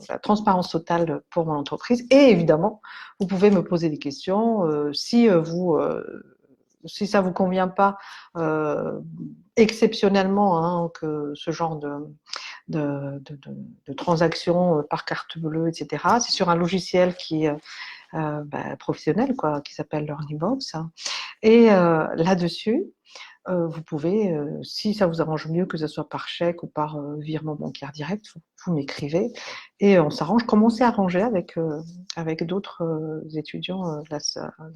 la transparence totale pour mon entreprise, et évidemment, vous pouvez me poser des questions si ça vous convient pas exceptionnellement que ce genre de transactions par carte bleue, etc. C'est sur un logiciel qui est professionnel, quoi, qui s'appelle LearningBox. Et là-dessus, vous pouvez, si ça vous arrange mieux que ce soit par chèque ou par virement bancaire direct, vous m'écrivez et on s'arrange comme on s'est arrangé avec d'autres étudiants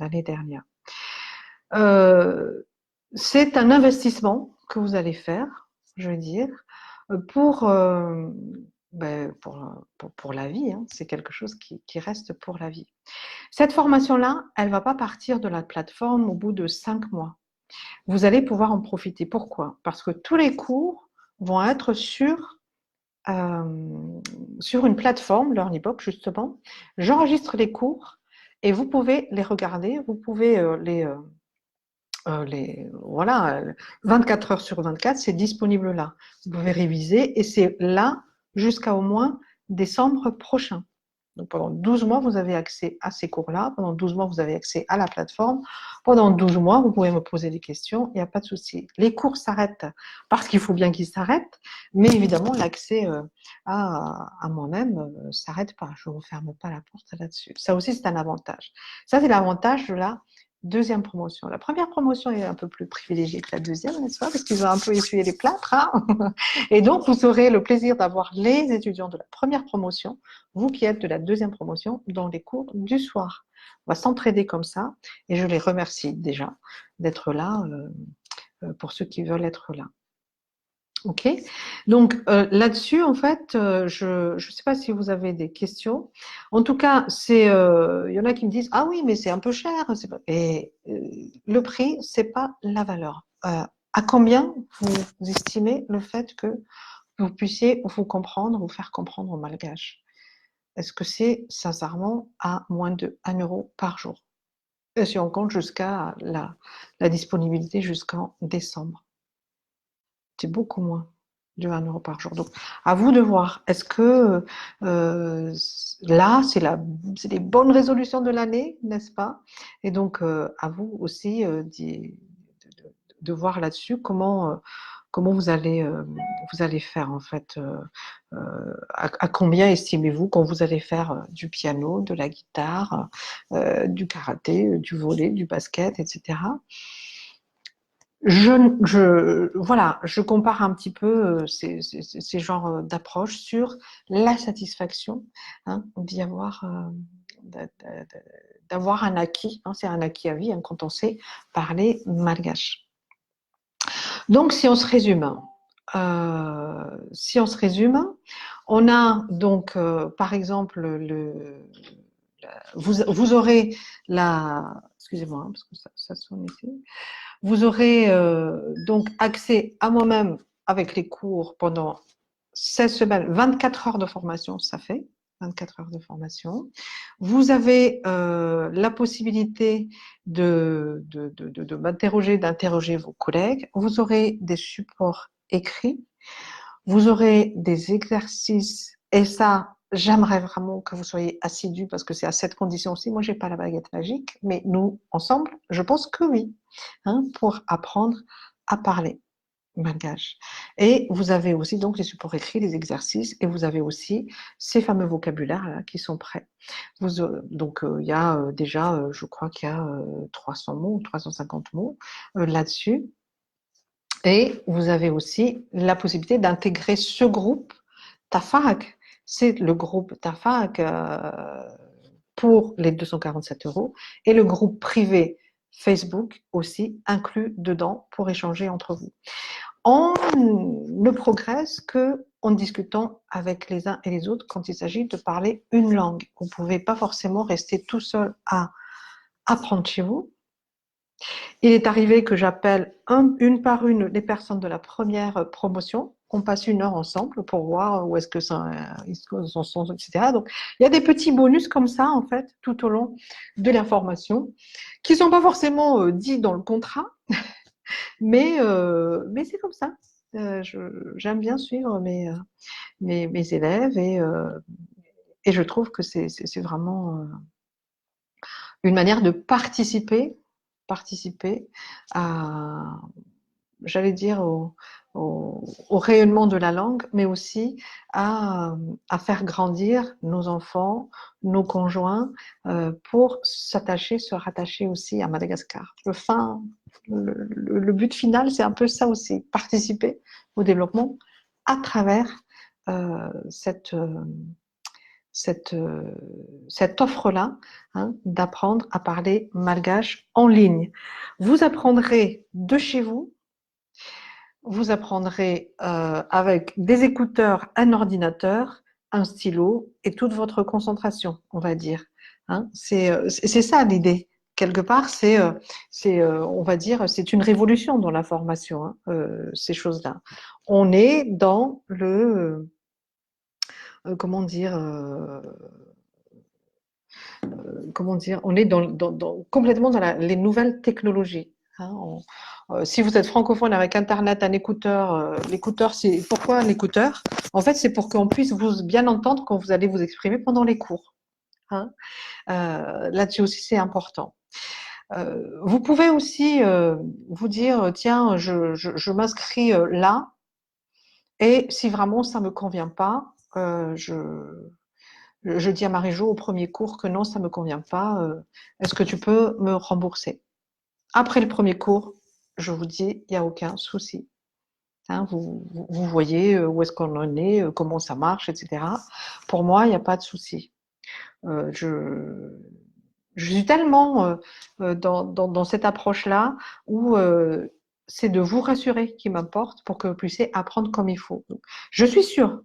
l'année dernière. C'est un investissement que vous allez faire, je veux dire, pour, pour la vie. C'est quelque chose qui reste pour la vie. Cette formation-là, elle ne va pas partir de la plateforme au bout de 5 mois. Vous allez pouvoir en profiter. Pourquoi? Parce que tous les cours vont être sur une plateforme, LearnyBox justement. J'enregistre les cours et vous pouvez les regarder, vous pouvez voilà, 24 heures sur 24, c'est disponible là. Vous pouvez réviser et c'est là jusqu'à au moins décembre prochain. Donc pendant 12 mois, vous avez accès à ces cours-là. Pendant 12 mois, vous avez accès à la plateforme. Pendant 12 mois, vous pouvez me poser des questions. Il n'y a pas de souci. Les cours s'arrêtent parce qu'il faut bien qu'ils s'arrêtent. Mais évidemment, l'accès à moi-même s'arrête pas. Je ne vous ferme pas la porte là-dessus. Ça aussi, c'est un avantage. Ça, c'est l'avantage de la deuxième promotion. La première promotion est un peu plus privilégiée que la deuxième, n'est-ce pas? Parce qu'ils ont un peu essuyé les plâtres. Et donc, vous aurez le plaisir d'avoir les étudiants de la première promotion, vous qui êtes de la deuxième promotion, dans les cours du soir. On va s'entraider comme ça. Et je les remercie déjà d'être là pour ceux qui veulent être là. OK. Donc là-dessus, en fait, je ne sais pas si vous avez des questions. En tout cas, il y en a qui me disent ah oui, mais c'est un peu cher. Et le prix, c'est pas la valeur. À combien vous estimez le fait que vous puissiez vous comprendre, vous faire comprendre au malgache. Est-ce que c'est sincèrement à moins de 1 euro par jour? Et si on compte jusqu'à la disponibilité jusqu'en décembre, c'est beaucoup moins de 1 euro par jour. Donc, à vous de voir. Est-ce que là, c'est les bonnes résolutions de l'année, n'est-ce pas? Et donc, à vous aussi de voir là-dessus comment vous allez faire en fait. À combien estimez-vous quand vous allez faire du piano, de la guitare, du karaté, du volley, du basket, etc. Voilà, je compare un petit peu ces genres d'approches sur la satisfaction hein, d'y avoir, d'avoir un acquis, hein, c'est un acquis à vie hein, quand on sait parler malgache. Donc, si on se résume, on a donc, par exemple, vous aurez excusez-moi, hein, parce que ça sonne ici. Vous aurez donc accès à moi-même avec les cours pendant 16 semaines, 24 heures de formation, ça fait 24 heures de formation. Vous avez la possibilité de m'interroger, d'interroger vos collègues. Vous aurez des supports écrits. Vous aurez des exercices. Et ça, j'aimerais vraiment que vous soyez assidus parce que c'est à cette condition aussi. Moi, j'ai pas la baguette magique, mais nous, ensemble, je pense que oui, hein, pour apprendre à parler malgache. Et vous avez aussi donc les supports écrits, les exercices, et vous avez aussi ces fameux vocabulaires là, qui sont prêts. Donc il y a déjà, je crois qu'il y a 300 mots, 350 mots là-dessus. Et vous avez aussi la possibilité d'intégrer ce groupe TAFAC. C'est le groupe TAFAC pour les 247 euros et le groupe privé Facebook aussi inclus dedans pour échanger entre vous. On ne progresse que en discutant avec les uns et les autres quand il s'agit de parler une langue. Vous ne pouvez pas forcément rester tout seul à apprendre chez vous. Il est arrivé que j'appelle une par une les personnes de la première promotion. On passe 1 heure ensemble pour voir où est-ce que ils en sont, etc. Donc, il y a des petits bonus comme ça, en fait, tout au long de la formation, qui ne sont pas forcément dits dans le contrat, mais c'est comme ça. J'aime bien suivre mes élèves et je trouve que c'est vraiment une manière de participer à, j'allais dire, au rayonnement de la langue, mais aussi à faire grandir nos enfants, nos conjoints, pour se rattacher aussi à Madagascar. Le but final, c'est un peu ça aussi, participer au développement à travers cette offre-là, hein, d'apprendre à parler malgache en ligne. Vous apprendrez de chez vous, vous apprendrez avec des écouteurs, un ordinateur, un stylo et toute votre concentration, on va dire. Hein. C'est ça l'idée. Quelque part, on va dire, c'est une révolution dans la formation, hein, ces choses-là. On est dans comment dire, on est complètement dans les nouvelles technologies. Hein, si vous êtes francophone avec Internet, un écouteur, l'écouteur, c'est pourquoi un écouteur? En fait, c'est pour qu'on puisse vous bien entendre quand vous allez vous exprimer pendant les cours. Hein. Là-dessus aussi, c'est important. Vous pouvez aussi vous dire, tiens, je m'inscris là, et si vraiment ça me convient pas, je dis à Marie-Jo au premier cours que non, ça me convient pas. Est-ce que tu peux me rembourser? Après le premier cours, je vous dis, il n'y a aucun souci. Hein, vous voyez où est-ce qu'on en est, comment ça marche, etc. Pour moi, il n'y a pas de souci. Je suis tellement dans cette approche-là où c'est de vous rassurer qui m'importe pour que vous puissiez apprendre comme il faut. Donc, je suis sûre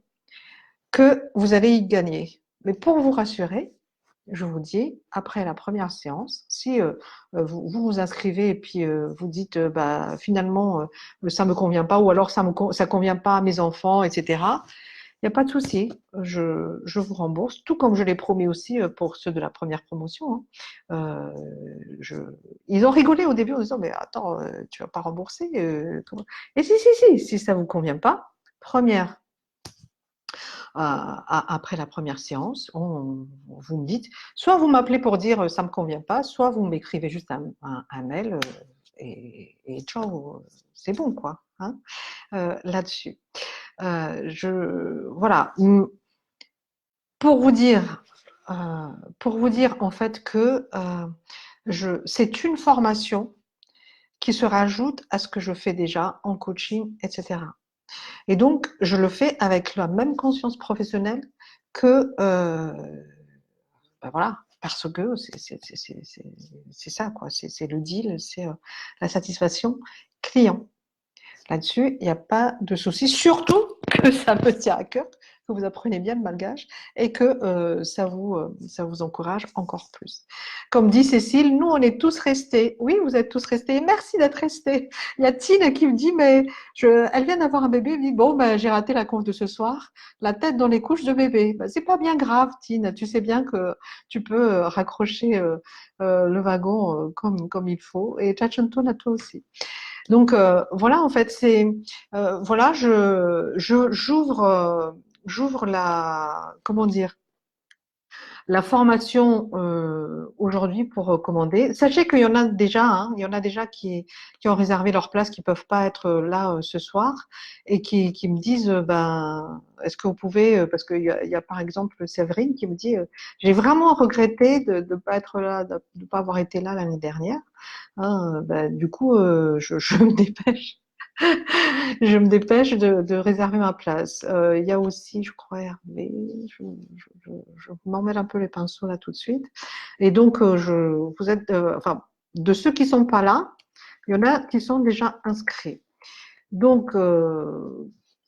que vous allez y gagner. Mais pour vous rassurer, je vous dis, après la première séance, si vous inscrivez et puis vous dites, bah, finalement, ça me convient pas, ou alors ça convient pas à mes enfants, etc. Il n'y a pas de souci, je vous rembourse, tout comme je l'ai promis aussi pour ceux de la première promotion, hein. Ils ont rigolé au début en disant, mais attends, tu vas pas rembourser Et si ça vous convient pas, première après la première séance, vous me dites, soit vous m'appelez pour dire ça me convient pas, soit vous m'écrivez juste un mail et ciao, c'est bon quoi, hein, là-dessus. Voilà, pour vous dire, en fait que c'est une formation qui se rajoute à ce que je fais déjà en coaching, etc. Et donc, je le fais avec la même conscience professionnelle que, ben voilà, parce que c'est ça, quoi. C'est le deal, c'est la satisfaction client. Là-dessus, il n'y a pas de souci, surtout que ça me tient à cœur, que vous appreniez bien le malgache et que ça vous encourage encore plus. Comme dit Cécile, nous, on est tous restés. Oui, vous êtes tous restés. Et merci d'être restés. Il y a Tine qui me dit, mais elle vient d'avoir un bébé. Elle me dit, bon, ben, j'ai raté la conf de ce soir, la tête dans les couches de bébé. Ben, c'est pas bien grave, Tine. Tu sais bien que tu peux raccrocher le wagon comme il faut. Et Tchachonton à toi aussi. Donc voilà, en fait, voilà, j'ouvre la comment dire la formation aujourd'hui pour recommander. Sachez qu'il y en a déjà, hein, il y en a déjà qui ont réservé leur place, qui peuvent pas être là ce soir et qui me disent ben est-ce que vous pouvez parce qu'il y a par exemple Séverine qui me dit j'ai vraiment regretté de ne pas être là, de pas avoir été là l'année dernière. Hein, ben, du coup, je me dépêche. Je me dépêche de réserver ma place. Il y a aussi, je crois, Hervé. Je m'emmêle un peu les pinceaux là tout de suite. Et donc, vous êtes, enfin, de ceux qui sont pas là, il y en a qui sont déjà inscrits. Donc,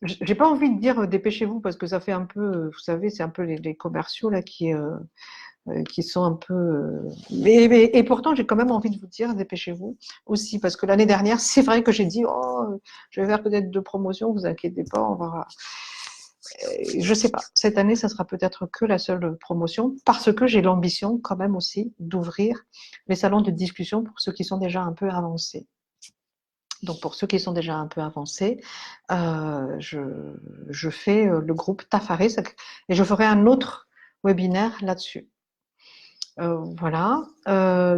j'ai pas envie de dire dépêchez-vous parce que ça fait un peu, vous savez, c'est un peu les commerciaux là qui sont un peu. Et pourtant, j'ai quand même envie de vous dire, dépêchez-vous aussi, parce que l'année dernière, c'est vrai que j'ai dit, oh, je vais faire peut-être 2 promotions, vous inquiétez pas, on va. Je sais pas. Cette année, ça sera peut-être que la seule promotion, parce que j'ai l'ambition quand même aussi d'ouvrir les salons de discussion pour ceux qui sont déjà un peu avancés. Donc pour ceux qui sont déjà un peu avancés, je fais le groupe Tafaris et je ferai un autre webinaire là-dessus. Voilà.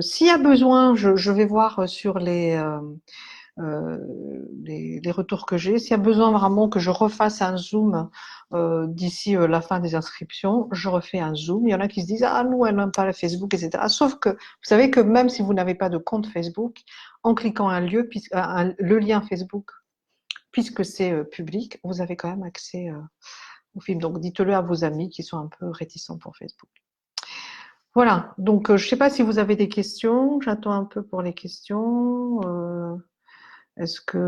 S'il y a besoin, je vais voir sur les retours que j'ai. S'il y a besoin vraiment que je refasse un Zoom d'ici la fin des inscriptions, je refais un Zoom. Il y en a qui se disent ah nous elle n'aime pas le Facebook, etc. Sauf que vous savez que même si vous n'avez pas de compte Facebook, en cliquant le lien Facebook, puisque c'est public, vous avez quand même accès au film. Donc dites-le à vos amis qui sont un peu réticents pour Facebook. Voilà, donc je ne sais pas si vous avez des questions, j'attends un peu pour les questions. Est-ce que,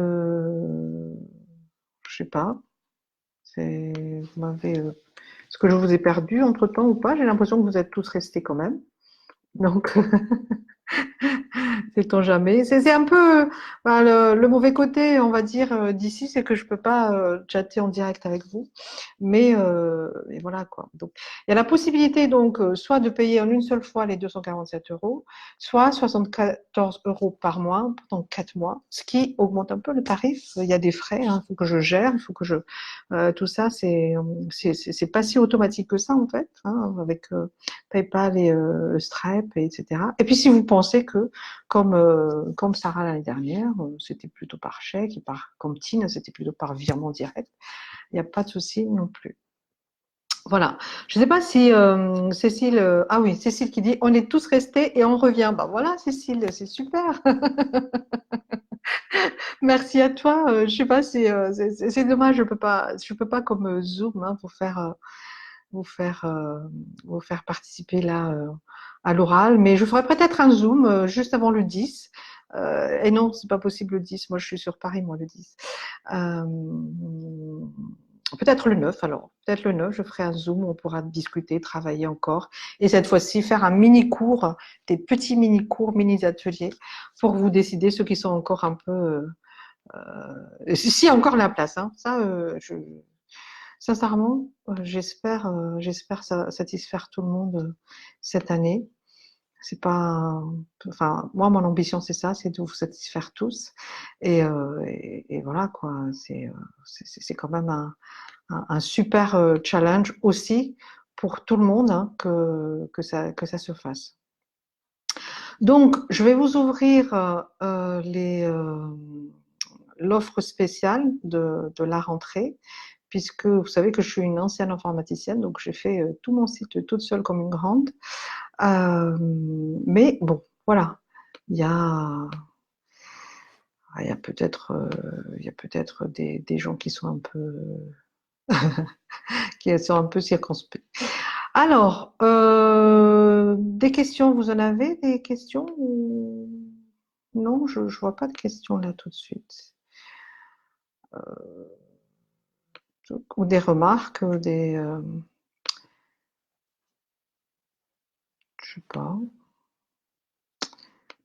je ne sais pas, vous m'avez, est-ce que je vous ai perdu entre-temps ou pas? J'ai l'impression que vous êtes tous restés quand même. Donc, sait-on jamais. C'est un peu le mauvais côté, on va dire, d'ici, c'est que je peux pas chatter en direct avec vous. Mais voilà quoi. Donc, il y a la possibilité donc soit de payer en une seule fois les 247 euros, soit 74 euros par mois pendant 4 mois, ce qui augmente un peu le tarif. Il y a des frais, il faut que je gère, il faut que tout ça, c'est pas si automatique que ça en fait, hein, avec PayPal et Stripe, etc. Et puis si vous pensez que, comme Sarah l'année dernière, c'était plutôt par chèque, et comme Tine, c'était plutôt par virement direct, il n'y a pas de souci non plus. Voilà. Je ne sais pas si Cécile, ah oui, Cécile qui dit on est tous restés et on revient. Bah voilà, Cécile, c'est super. Merci à toi. Je sais pas si c'est dommage, je peux pas comme Zoom hein, vous faire, euh, vous faire participer là à l'oral, mais je ferai peut-être un Zoom juste avant le 10. Et non, c'est pas possible le 10. Moi, je suis sur Paris, moi, le 10. Euh, Peut-être le 9 alors. Peut-être le 9, je ferai un Zoom, on pourra discuter, travailler encore. Et cette fois-ci, faire un mini-cours, des petits mini-cours, mini-ateliers, pour vous décider, ceux qui sont encore un peu... si encore la place, hein. Ça, sincèrement, j'espère satisfaire tout le monde cette année. C'est pas, enfin, moi, mon ambition, c'est ça, c'est de vous satisfaire tous. Et voilà, quoi. C'est quand même un super challenge aussi pour tout le monde hein, que ça se fasse. Donc, je vais vous ouvrir l'offre spéciale de la rentrée, puisque vous savez que je suis une ancienne informaticienne, donc j'ai fait tout mon site toute seule comme une grande. Mais bon, voilà, il y a, il y a peut-être des gens qui sont un peu qui sont un peu circonspects. Alors, des questions, vous en avez des questions Non, je ne vois pas de questions là tout de suite. Ou des remarques, je sais pas.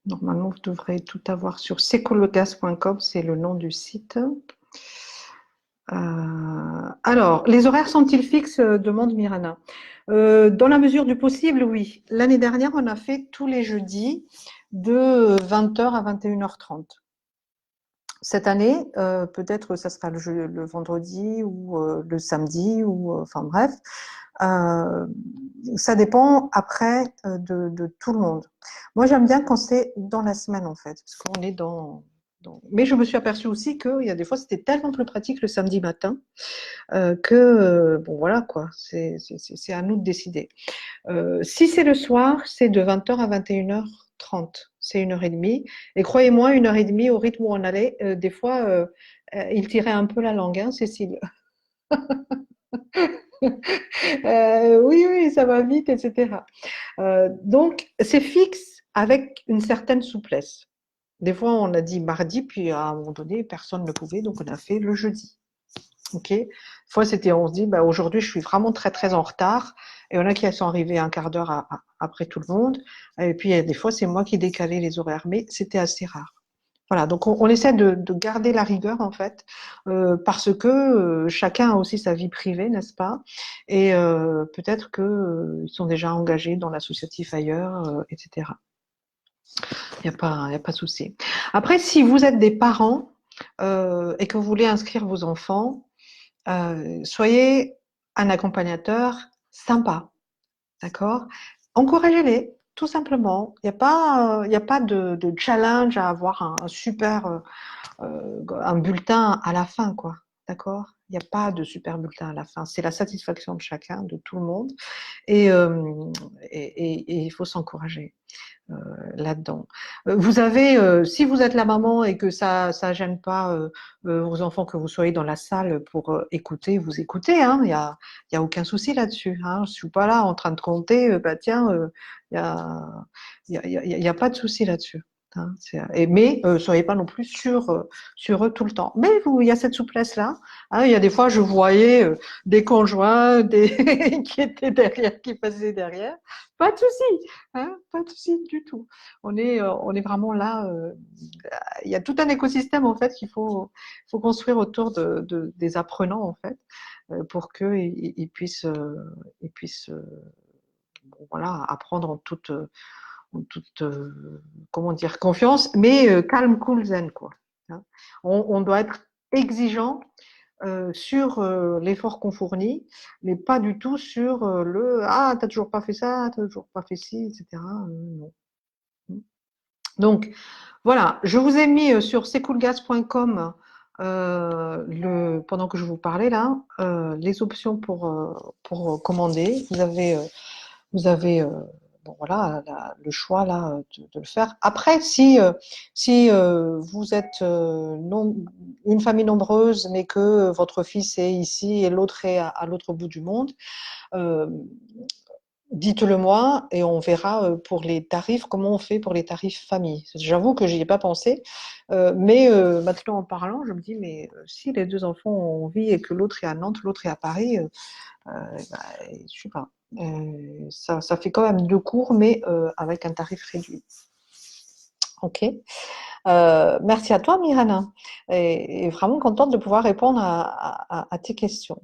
Normalement, vous devrez tout avoir sur secologas.com, c'est le nom du site. Alors, les horaires sont-ils fixes demande Mirana. Dans la mesure du possible, oui. L'année dernière, on a fait tous les jeudis de 20h à 21h30. Cette année, peut-être ça sera le vendredi ou le samedi, ou enfin bref. Euh, Ça dépend après de tout le monde. Moi, j'aime bien quand c'est dans la semaine, en fait, parce qu'on est Mais je me suis aperçue aussi qu'il y a des fois, c'était tellement plus pratique le samedi matin bon, voilà, quoi, c'est à nous de décider. Si c'est le soir, c'est de 20h à 21h30. C'est 1h30. Et croyez-moi, 1h30 au rythme où on allait, des fois, il tirait un peu la langue, hein, Cécile. Oui, oui, ça va vite, etc. Donc, c'est fixe avec une certaine souplesse. Des fois, on a dit mardi, puis à un moment donné, personne ne pouvait, donc on a fait le jeudi. Ok. Des fois, on se dit, bah, aujourd'hui, je suis vraiment très, très en retard. Et il y en a qui sont arrivés un quart d'heure après tout le monde. Et puis, des fois, c'est moi qui décalais les horaires, mais c'était assez rare. Voilà, donc on essaie de garder la rigueur en fait, parce que chacun a aussi sa vie privée, n'est-ce pas? Et peut-être que ils sont déjà engagés dans l'associatif ailleurs, etc. Il y a pas de souci. Après, si vous êtes des parents et que vous voulez inscrire vos enfants, soyez un accompagnateur sympa, d'accord? Encouragez-les, tout simplement. Il y a pas de challenge à avoir un super un bulletin à la fin, quoi. D'accord? Il n'y a pas de super bulletin à la fin. C'est la satisfaction de chacun, de tout le monde. Et, euh, et il faut s'encourager là-dedans. Vous avez, si vous êtes la maman et que ça gêne pas vos enfants que vous soyez dans la salle pour écouter, vous écoutez, hein, il y a aucun souci là-dessus. Hein, je suis pas là en train de compter, bah tiens, il y a, il y a pas de souci là-dessus. Hein, mais soyez pas non plus sur eux tout le temps. Mais il y a cette souplesse-là. Hein, il y a des fois, je voyais des conjoints qui étaient derrière, qui passaient derrière. Pas de souci. Hein, pas de souci du tout. On est vraiment là. Il y a tout un écosystème en fait qu'il faut construire autour des apprenants en fait, pour qu'ils puissent bon, voilà, apprendre en toute comment dire, confiance, mais calme, cool, zen quoi. Hein. On doit être exigeant sur l'effort qu'on fournit, mais pas du tout sur t'as toujours pas fait ça, t'as toujours pas fait ci, etc. Non. Donc, voilà, je vous ai mis sur secoolgas.com pendant que je vous parlais là, les options pour commander. Vous avez bon, voilà, le choix là de le faire. Après, si vous êtes une famille nombreuse, mais que votre fils est ici et l'autre est à l'autre bout du monde, euh, dites-le moi et on verra pour les tarifs, comment on fait pour les tarifs famille. J'avoue que j'y ai pas pensé, mais maintenant en parlant, je me dis, mais si les deux enfants ont envie et que l'autre est à Nantes, l'autre est à Paris, bah, je sais pas. Ça fait quand même deux cours, mais avec un tarif réduit. Ok. Merci à toi, Mirana. Et vraiment contente de pouvoir répondre à tes questions.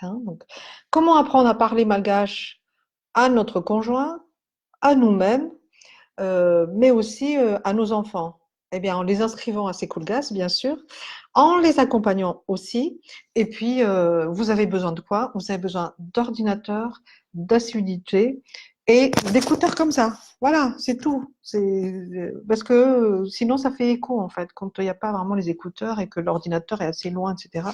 Hein. Donc, comment apprendre à parler malgache à notre conjoint, à nous-mêmes, mais aussi à nos enfants? Eh bien, en les inscrivant à Secoolgas, bien sûr, en les accompagnant aussi. Et puis, vous avez besoin de quoi? Vous avez besoin d'ordinateur, d'assiduité et d'écouteurs comme ça. Voilà, c'est tout. Parce que sinon, ça fait écho, en fait. Quand il n'y a pas vraiment les écouteurs et que l'ordinateur est assez loin, etc.,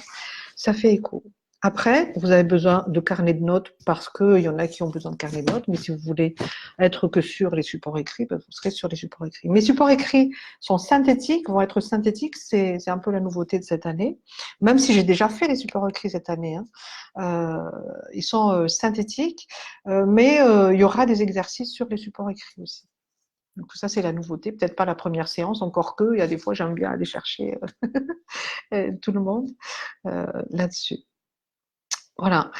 ça fait écho. Après, vous avez besoin de carnet de notes parce qu'il y en a qui ont besoin de carnet de notes, mais si vous voulez être que sur les supports écrits, ben vous serez sur les supports écrits. Mes supports écrits sont synthétiques, vont être synthétiques, c'est un peu la nouveauté de cette année, même si j'ai déjà fait les supports écrits cette année. Hein. Ils sont synthétiques, mais il y aura des exercices sur les supports écrits aussi. Donc ça, c'est la nouveauté. Peut-être pas la première séance, encore que, il y a des fois, j'aime bien aller chercher tout le monde là-dessus. Voilà.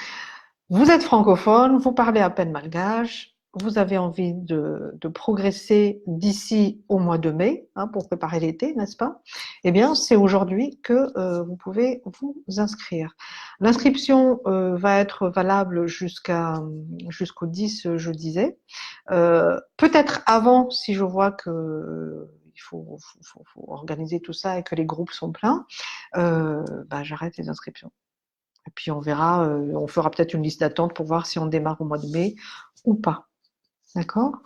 Vous êtes francophone, vous parlez à peine malgache, vous avez envie de progresser d'ici au mois de mai, hein, pour préparer l'été, n'est-ce pas? Eh bien, c'est aujourd'hui que vous pouvez vous inscrire. L'inscription va être valable jusqu'au 10, je disais. Peut-être avant, si je vois que il faut organiser tout ça et que les groupes sont pleins, bah, j'arrête les inscriptions. Et puis on verra, on fera peut-être une liste d'attente pour voir si on démarre au mois de mai ou pas. D'accord?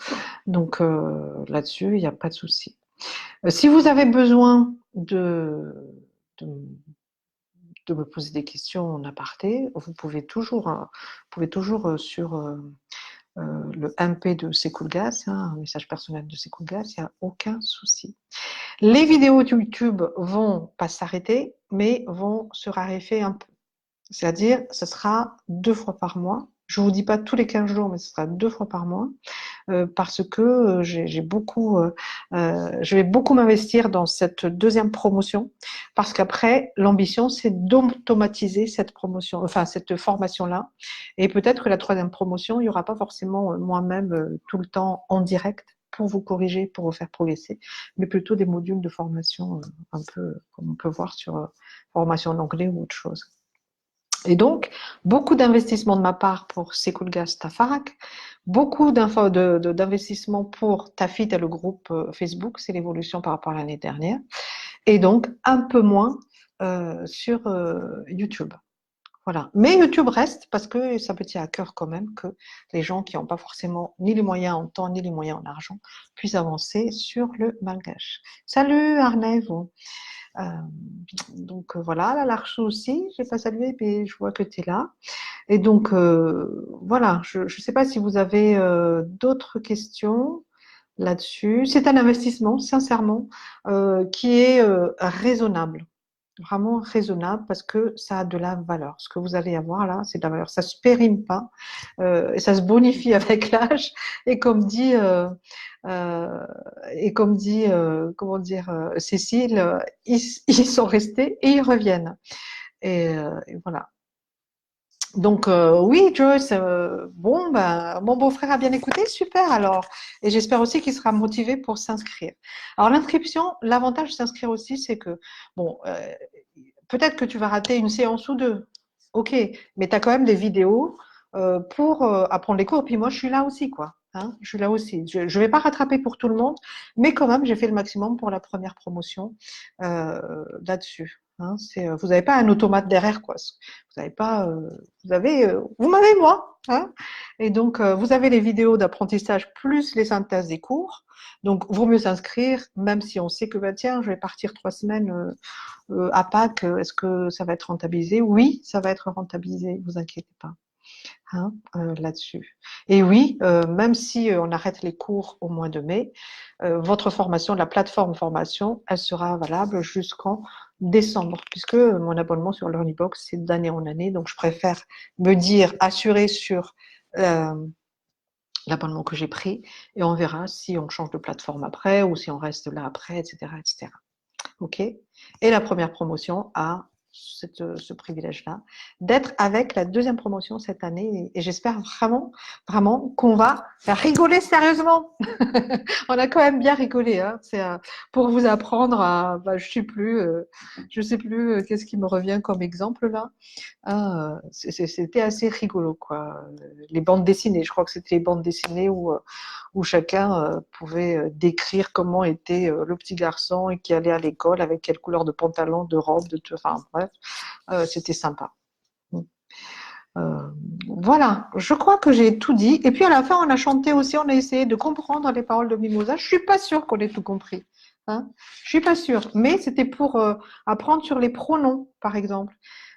Donc là-dessus, il n'y a pas de souci. Si vous avez besoin de, de me poser des questions en aparté, vous pouvez toujours, sur le MP de Secoolgas, hein, un message personnel de Secoolgas, il n'y a aucun souci. Les vidéos de YouTube vont pas s'arrêter, mais vont se raréfier un peu. C'est-à-dire, ce sera 2 fois par mois. Je vous dis pas tous les 15 jours, mais ce sera 2 fois par mois, parce que je vais beaucoup m'investir dans cette deuxième promotion, parce qu'après, l'ambition, c'est d'automatiser cette promotion, enfin cette formation-là, et peut-être que la troisième promotion, il y aura pas forcément moi-même tout le temps en direct pour vous corriger, pour vous faire progresser, mais plutôt des modules de formation un peu comme on peut voir sur formation en anglais ou autre chose. Et donc, beaucoup d'investissements de ma part pour Secoolgas Tafarak, beaucoup d'investissements pour Tafit et le groupe Facebook, c'est l'évolution par rapport à l'année dernière, et donc un peu moins sur YouTube. Voilà. Mais YouTube reste parce que ça me tient à cœur quand même que les gens qui n'ont pas forcément ni les moyens en temps ni les moyens en argent puissent avancer sur le malgache. Salut Arnev. Euh, donc voilà, la Larchou aussi, je n'ai pas salué, mais je vois que tu es là. Et donc voilà, je ne sais pas si vous avez d'autres questions là-dessus. C'est un investissement, sincèrement, qui est raisonnable. Vraiment raisonnable parce que ça a de la valeur. Ce que vous allez avoir là, c'est de la valeur. Ça se périme pas et ça se bonifie avec l'âge. Et comme dit, comment dire, Cécile, ils sont restés et ils reviennent. Et voilà. Donc oui, Joyce, bon, ben, mon beau-frère a bien écouté, super alors. Et j'espère aussi qu'il sera motivé pour s'inscrire. Alors l'inscription, l'avantage de s'inscrire aussi, c'est que, bon, peut-être que tu vas rater une séance ou deux, ok, mais tu as quand même des vidéos pour apprendre les cours. Puis moi, je suis là aussi, quoi. Hein, je suis là aussi. Je ne vais pas rattraper pour tout le monde, mais quand même, j'ai fait le maximum pour la première promotion là-dessus. Hein, vous n'avez pas un automate derrière, quoi. Vous n'avez pas, vous m'avez moi. Hein, et donc, vous avez les vidéos d'apprentissage plus les synthèses des cours. Donc, vaut mieux s'inscrire, même si on sait que, bah, tiens, je vais partir 3 semaines à Pâques, est-ce que ça va être rentabilisé? Oui, ça va être rentabilisé, vous inquiétez pas. Hein, là-dessus. Et oui, même si on arrête les cours au mois de mai, votre formation, la plateforme formation, elle sera valable jusqu'en décembre, puisque mon abonnement sur LearnyBox, c'est d'année en année, donc je préfère me dire assuré sur l'abonnement que j'ai pris, et on verra si on change de plateforme après ou si on reste là après, etc., etc. OK? Et la première promotion a ce privilège-là d'être avec la deuxième promotion cette année. Et j'espère vraiment, vraiment qu'on va rigoler sérieusement. On a quand même bien rigolé. Hein. C'est pour vous apprendre à, bah, je sais plus qu'est-ce qui me revient comme exemple là. Ah, c'était assez rigolo, quoi. Les bandes dessinées, je crois que c'était les bandes dessinées où chacun pouvait décrire comment était le petit garçon et qui allait à l'école, avec quelle couleur de pantalon, de robe, de tout. Enfin bref, c'était sympa. Euh, voilà, je crois que j'ai tout dit. Et puis à la fin, on a chanté aussi, on a essayé de comprendre les paroles de Mimosa. Je suis pas sûre qu'on ait tout compris. Hein, je suis pas sûre. Mais c'était pour apprendre sur les pronoms, par exemple.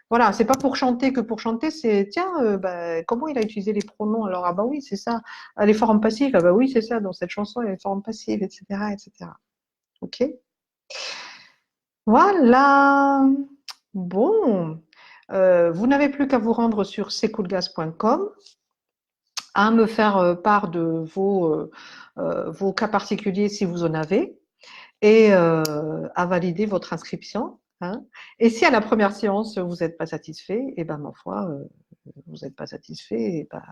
Voilà, c'est pas pour chanter que pour chanter, c'est tiens, bah, comment il a utilisé les pronoms alors ah bah oui, c'est ça. Ah, les formes passives, ah bah oui, c'est ça, dans cette chanson, il y a les formes passives, etc., etc. Ok? Voilà. Bon. Vous n'avez plus qu'à vous rendre sur secoolgas.com, à me faire part de vos cas particuliers si vous en avez, et à valider votre inscription. Hein. Et si à la première séance vous n'êtes pas satisfait, et ben ma foi, vous n'êtes pas satisfait, et ben,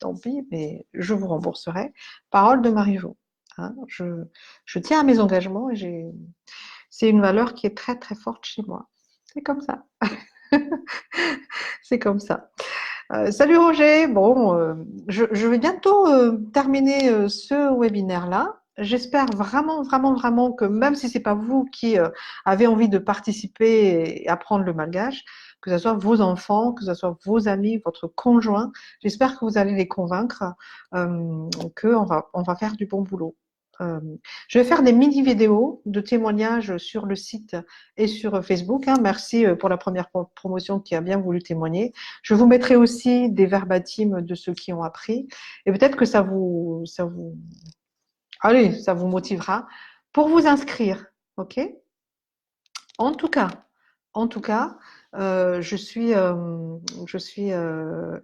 tant pis, mais je vous rembourserai. Parole de Marie-Jo. Hein. Je tiens à mes engagements et c'est une valeur qui est très très forte chez moi. C'est comme ça. C'est comme ça. Salut Roger. Bon, je vais bientôt terminer ce webinaire-là. J'espère vraiment, vraiment, vraiment que même si c'est pas vous qui avez envie de participer et apprendre le malgache, que ce soit vos enfants, que ce soit vos amis, votre conjoint, j'espère que vous allez les convaincre on va faire du bon boulot. Euh, je vais faire des mini-vidéos de témoignages sur le site et sur Facebook. Hein. Merci pour la première promotion qui a bien voulu témoigner. Je vous mettrai aussi des verbatims de ceux qui ont appris. Et peut-être que allez, ça vous motivera pour vous inscrire. OK? En tout cas, en tout cas, je suis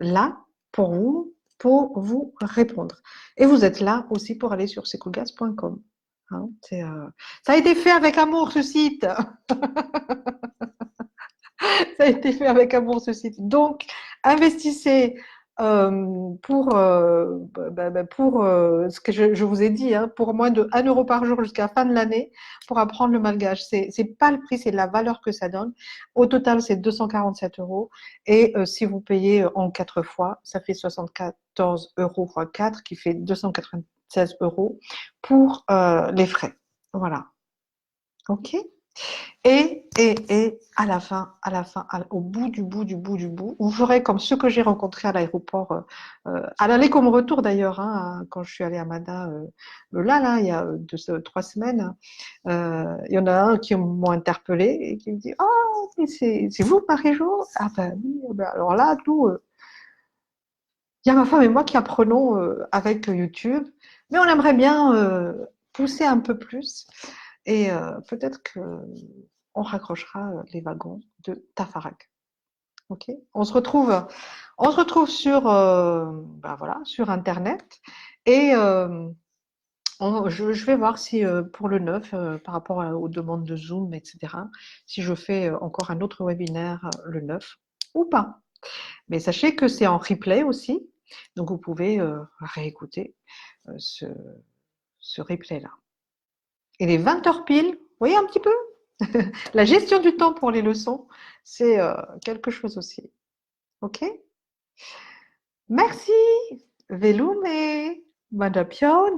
là pour vous répondre. Et vous êtes là aussi pour aller sur secoolgas.com. Hein, ça a été fait avec amour, ce site. Ça a été fait avec amour, ce site. Donc, investissez pour ce que je vous ai dit, hein, pour moins de 1 € par jour jusqu'à la fin de l'année pour apprendre le malgache. C'est pas le prix, c'est la valeur que ça donne. Au total, c'est 247 €. Et si vous payez en 4 fois, ça fait 74 € fois 4, qui fait 296 € pour les frais. Voilà. OK? Et au bout du bout, vous ferez comme ceux que j'ai rencontrés à l'aéroport, à l'aller comme au retour d'ailleurs, hein, quand je suis allée à Mada, il y a 3 semaines, il y en a un qui m'ont interpellé et qui me dit: «Oh, mais c'est vous, Marie-Jo?» Ah ben oui, ben alors là, il y a ma femme et moi qui apprenons avec YouTube, mais on aimerait bien pousser un peu plus et peut-être que on raccrochera les wagons de Tafarak. Ok. On se retrouve sur, ben voilà, sur Internet et je vais voir si pour le 9, par rapport aux demandes de Zoom, etc., si je fais encore un autre webinaire le 9 ou pas. Mais sachez que c'est en replay aussi, donc vous pouvez réécouter euh, ce, ce replay-là. Et les 20 heures pile, vous voyez un petit peu la gestion du temps pour les leçons, c'est quelque chose aussi. OK? Merci. Velume, Madapion,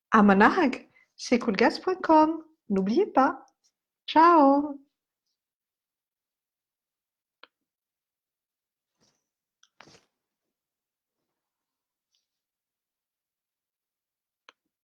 Amanag, secoolgas.com. N'oubliez pas. Ciao.